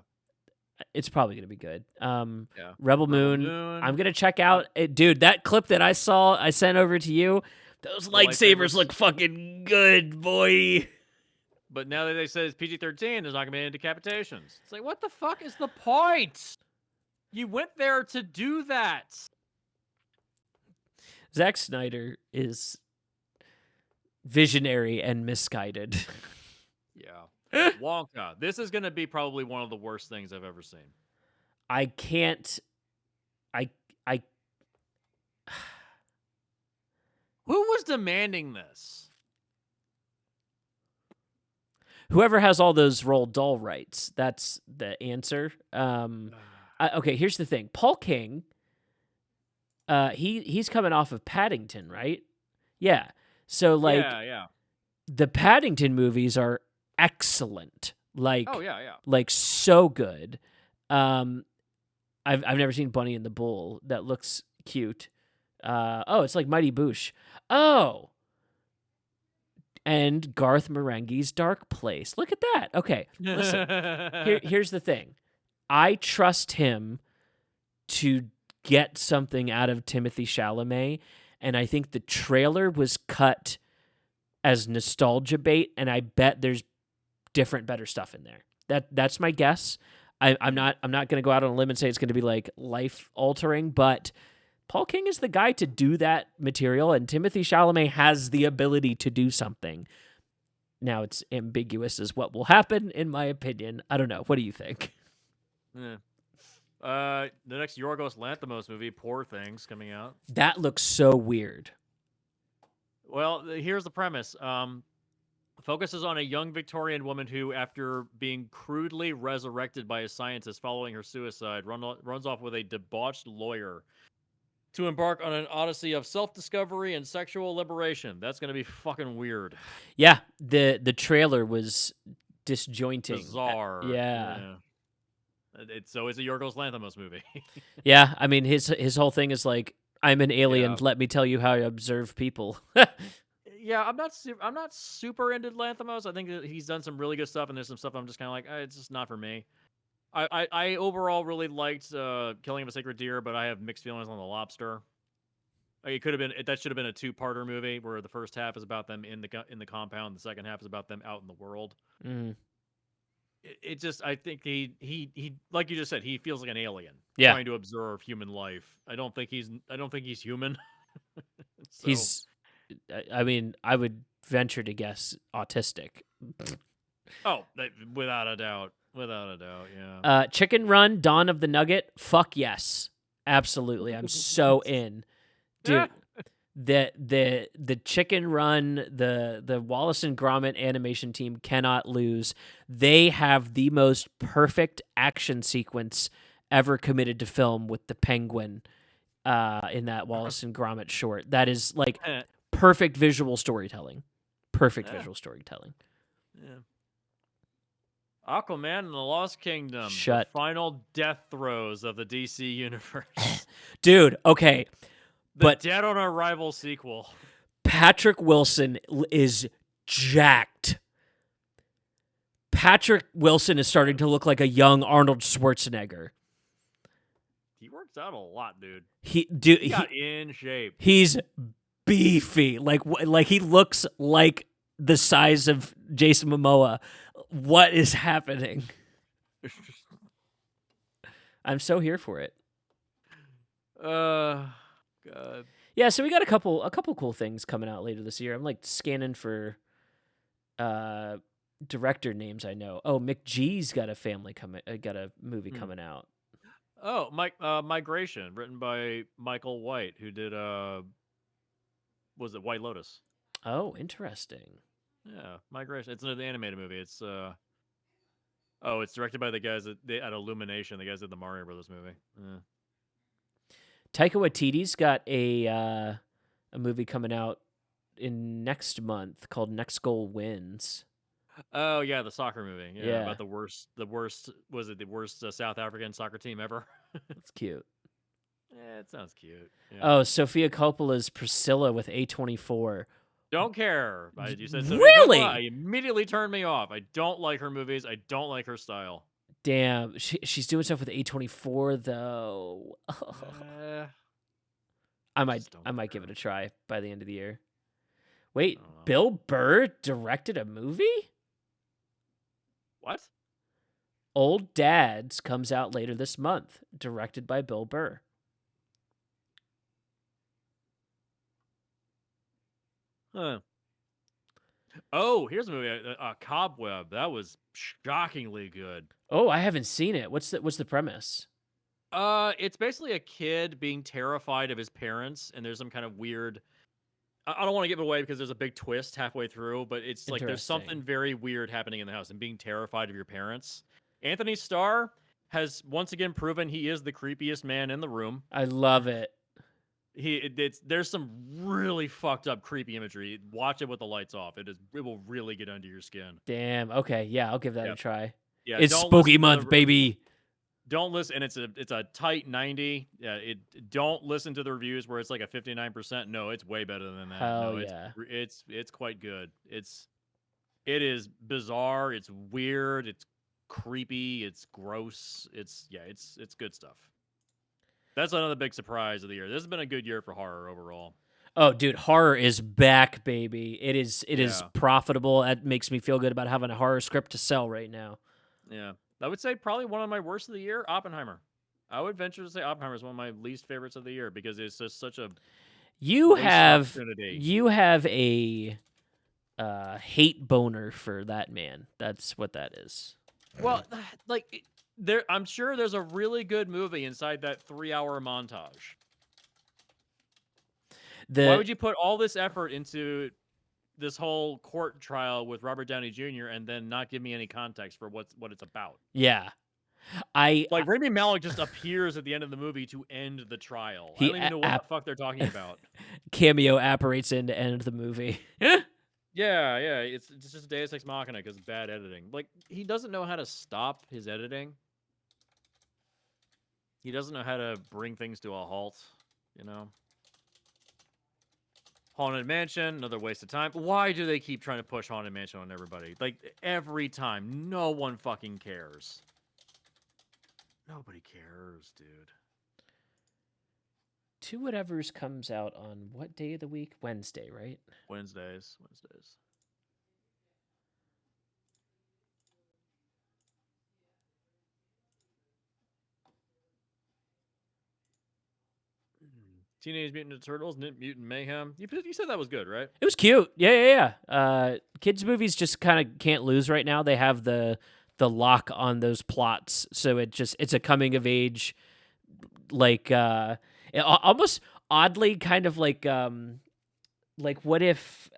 It's probably going to be good. Yeah. Rebel Moon, I'm going to check out. Dude, that clip that I sent over to you, those lightsabers look fucking good, boy. But now that they said it's PG-13, there's not going to be any decapitations. It's like, what the fuck is the point? You went there to do that. Zack Snyder is visionary and misguided. Yeah. Wonka. This is going to be probably one of the worst things I've ever seen. I can't. Who was demanding this? Whoever has all those Roald Dahl rights, that's the answer. Okay, here's the thing. Paul King, he's coming off of Paddington, right? Yeah. So yeah. The Paddington movies are excellent. Like, oh yeah. Like so good. I've never seen Bunny and the Bull. That looks cute. It's like Mighty Boosh. Oh. And Garth Marenghi's Dark Place. Look at that. Okay, listen. Here's the thing. I trust him to get something out of Timothée Chalamet, and I think the trailer was cut as nostalgia bait, and I bet there's different, better stuff in there. That's my guess. I'm not going to go out on a limb and say it's going to be like life altering, but Paul King is the guy to do that material, and Timothée Chalamet has the ability to do something. Now, it's ambiguous as what will happen, in my opinion. I don't know. What do you think? Yeah. The next Yorgos Lanthimos movie, Poor Things, coming out. That looks so weird. Well, here's the premise. Focuses on a young Victorian woman who, after being crudely resurrected by a scientist following her suicide, runs off with a debauched lawyer to embark on an odyssey of self-discovery and sexual liberation. That's going to be fucking weird. Yeah, the trailer was disjointing. Bizarre. Yeah. So it's a Yorgos Lanthimos movie. Yeah, I mean, his whole thing is like, I'm an alien, yeah. Let me tell you how I observe people. Yeah, I'm not super into Lanthimos. I think that he's done some really good stuff, and there's some stuff I'm just kind of like, it's just not for me. I overall really liked Killing of a Sacred Deer, but I have mixed feelings on The Lobster. It could have been that should have been a two-parter movie where the first half is about them in the compound, the second half is about them out in the world. Mm. It just, I think he like you just said, he feels like an alien trying to observe human life. I don't think he's human. So. I mean, I would venture to guess autistic. Oh, without a doubt, yeah. Chicken Run, Dawn of the Nugget, fuck yes, absolutely. I'm so in, dude. The Chicken Run, the Wallace and Gromit animation team cannot lose. They have the most perfect action sequence ever committed to film with the penguin in that Wallace and Gromit short. That is like perfect visual storytelling. Visual storytelling. Yeah. Aquaman and the Lost Kingdom. The final death throes of the DC universe. Dude, okay. But Dead on Arrival sequel. Patrick Wilson is jacked. Patrick Wilson is starting to look like a young Arnold Schwarzenegger. He works out a lot, dude. He got in shape. He's beefy. Like he looks like the size of Jason Momoa. What is happening? I'm so here for it. God. Yeah, so we got a couple cool things coming out later this year. I'm like scanning for director names I know. Oh, McGee's got a movie coming out. Oh, Migration, written by Michael White, who did was it White Lotus? Oh, interesting. Yeah, Migration. It's an animated movie. It's directed by the guys at Illumination, the guys that did the Mario Brothers movie. Taika Waititi's got a movie coming out in next month called Next Goal Wins. Oh yeah, the soccer movie. Yeah, Yeah, about the worst South African soccer team ever? that's cute. Yeah, it sounds cute. Yeah. Oh, Sophia Coppola's Priscilla with A24. Don't care. You said Sofia Coppola. I Really? immediately turned me off. I don't like her movies. I don't like her style. Damn, she's doing stuff with A24 though. Uh, I just don't might give care. it a try by the end of the year. Wait, I don't know. Bill Burr directed a movie? What? Old Dads comes out later this month, directed by Bill Burr. Huh. Oh, here's a movie, Cobweb. That was shockingly good. Oh, I haven't seen it. What's the premise? It's basically a kid being terrified of his parents, and there's some kind of weird. I don't want to give it away because there's a big twist halfway through, but it's like there's something Interesting. very weird happening in the house and being terrified of your parents. Anthony Starr has once again proven he is the creepiest man in the room. I love it. There's some really fucked up creepy imagery. Watch it with the lights off. It will really get under your skin. Damn. Okay, yeah, I'll give that Yeah, a try. yeah. It's Don't spooky listen to month, baby. don't listen, and it's a tight 90. Yeah, don't listen to the reviews where it's like a 59%. No, it's way better than that. Hell No, yeah. it's quite good. It is bizarre. It's weird. It's creepy. It's gross. It's good stuff. That's another big surprise of the year. This has been a good year for horror overall. Oh, dude, horror is back, baby. It is Yeah. profitable. That makes me feel good about having a horror script to sell right now. Yeah. I would say probably one of my worst of the year, Oppenheimer. I would venture to say Oppenheimer is one of my least favorites of the year because it's just such a You wasted opportunity. have a hate boner for that man. That's what that is. Well, like I'm sure there's a really good movie inside that 3-hour montage. Why would you put all this effort into this whole court trial with Robert Downey Jr. and then not give me any context for what it's about? Yeah. Like Rami Malek just appears at the end of the movie to end the trial. I don't even know what the fuck they're talking about. Cameo apparates in to end the movie. Yeah, it's just Deus Ex Machina because bad editing. Like he doesn't know how to stop his editing. He doesn't know how to bring things to a halt. You know. Haunted Mansion, another waste of time. Why do they keep trying to push Haunted Mansion on everybody? Like every time, no one fucking cares. Nobody cares, dude. Two Whatevers comes out on what day of the week? Wednesday, right? Wednesdays. Teenage Mutant Ninja Turtles, Mutant Mayhem. You said that was good, right? It was cute. Yeah. Kids movies just kind of can't lose right now. They have the lock on those plots, so it's a coming of age, like almost oddly kind of like what if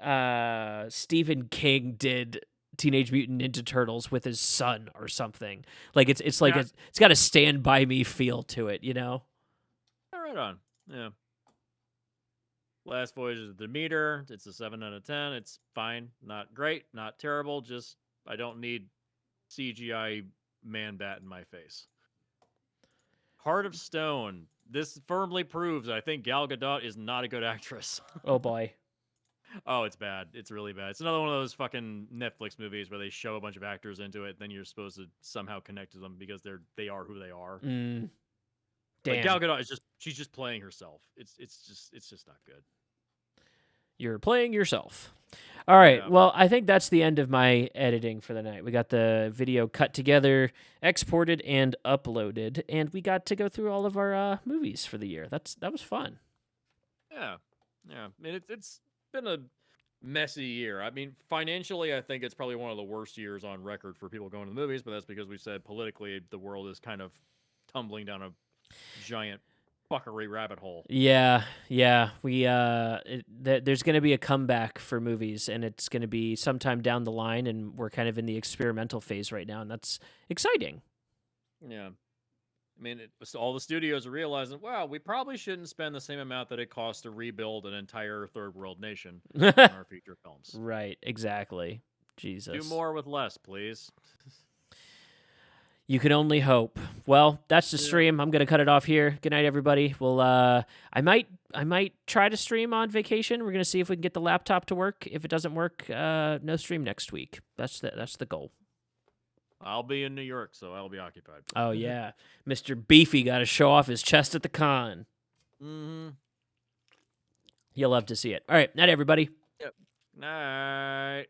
Stephen King did Teenage Mutant Ninja Turtles with his son or something. Like it's like it's got a Stand By Me feel to it, you know? Right on. Yeah. Last Voyage of the Demeter. It's a 7 out of 10. It's fine. Not great. Not terrible. Just I don't need CGI man bat in my face. Heart of Stone. This firmly proves I think Gal Gadot is not a good actress. Oh boy. Oh, it's bad. It's really bad. It's another one of those fucking Netflix movies where they show a bunch of actors into it, then you're supposed to somehow connect to them because they are who they are. Damn. Like Gal Gadot she's just playing herself. It's just not good. You're playing yourself. All right. Yeah. Well, I think that's the end of my editing for the night. We got the video cut together, exported, and uploaded, and we got to go through all of our movies for the year. That was fun. Yeah. I mean, it's been a messy year. I mean, financially, I think it's probably one of the worst years on record for people going to the movies, but that's because we said politically the world is kind of tumbling down a giant fuckery rabbit hole. Yeah, we there's going to be a comeback for movies, and it's going to be sometime down the line, and we're kind of in the experimental phase right now, and that's exciting. Yeah. I mean, all the studios are realizing, wow, we probably shouldn't spend the same amount that it costs to rebuild an entire third world nation on our feature films. Right, exactly. Jesus. Do more with less, please. You can only hope. Well, that's the Yeah. stream. I'm gonna cut it off here. Good night, everybody. Well, I might try to stream on vacation. We're gonna see if we can get the laptop to work. If it doesn't work, no stream next week. That's the goal. I'll be in New York, so I'll be occupied. Oh yeah, Mr. Beefy got to show off his chest at the con. Mm-hmm. You'll love to see it. All right, night, everybody. Yep. Night.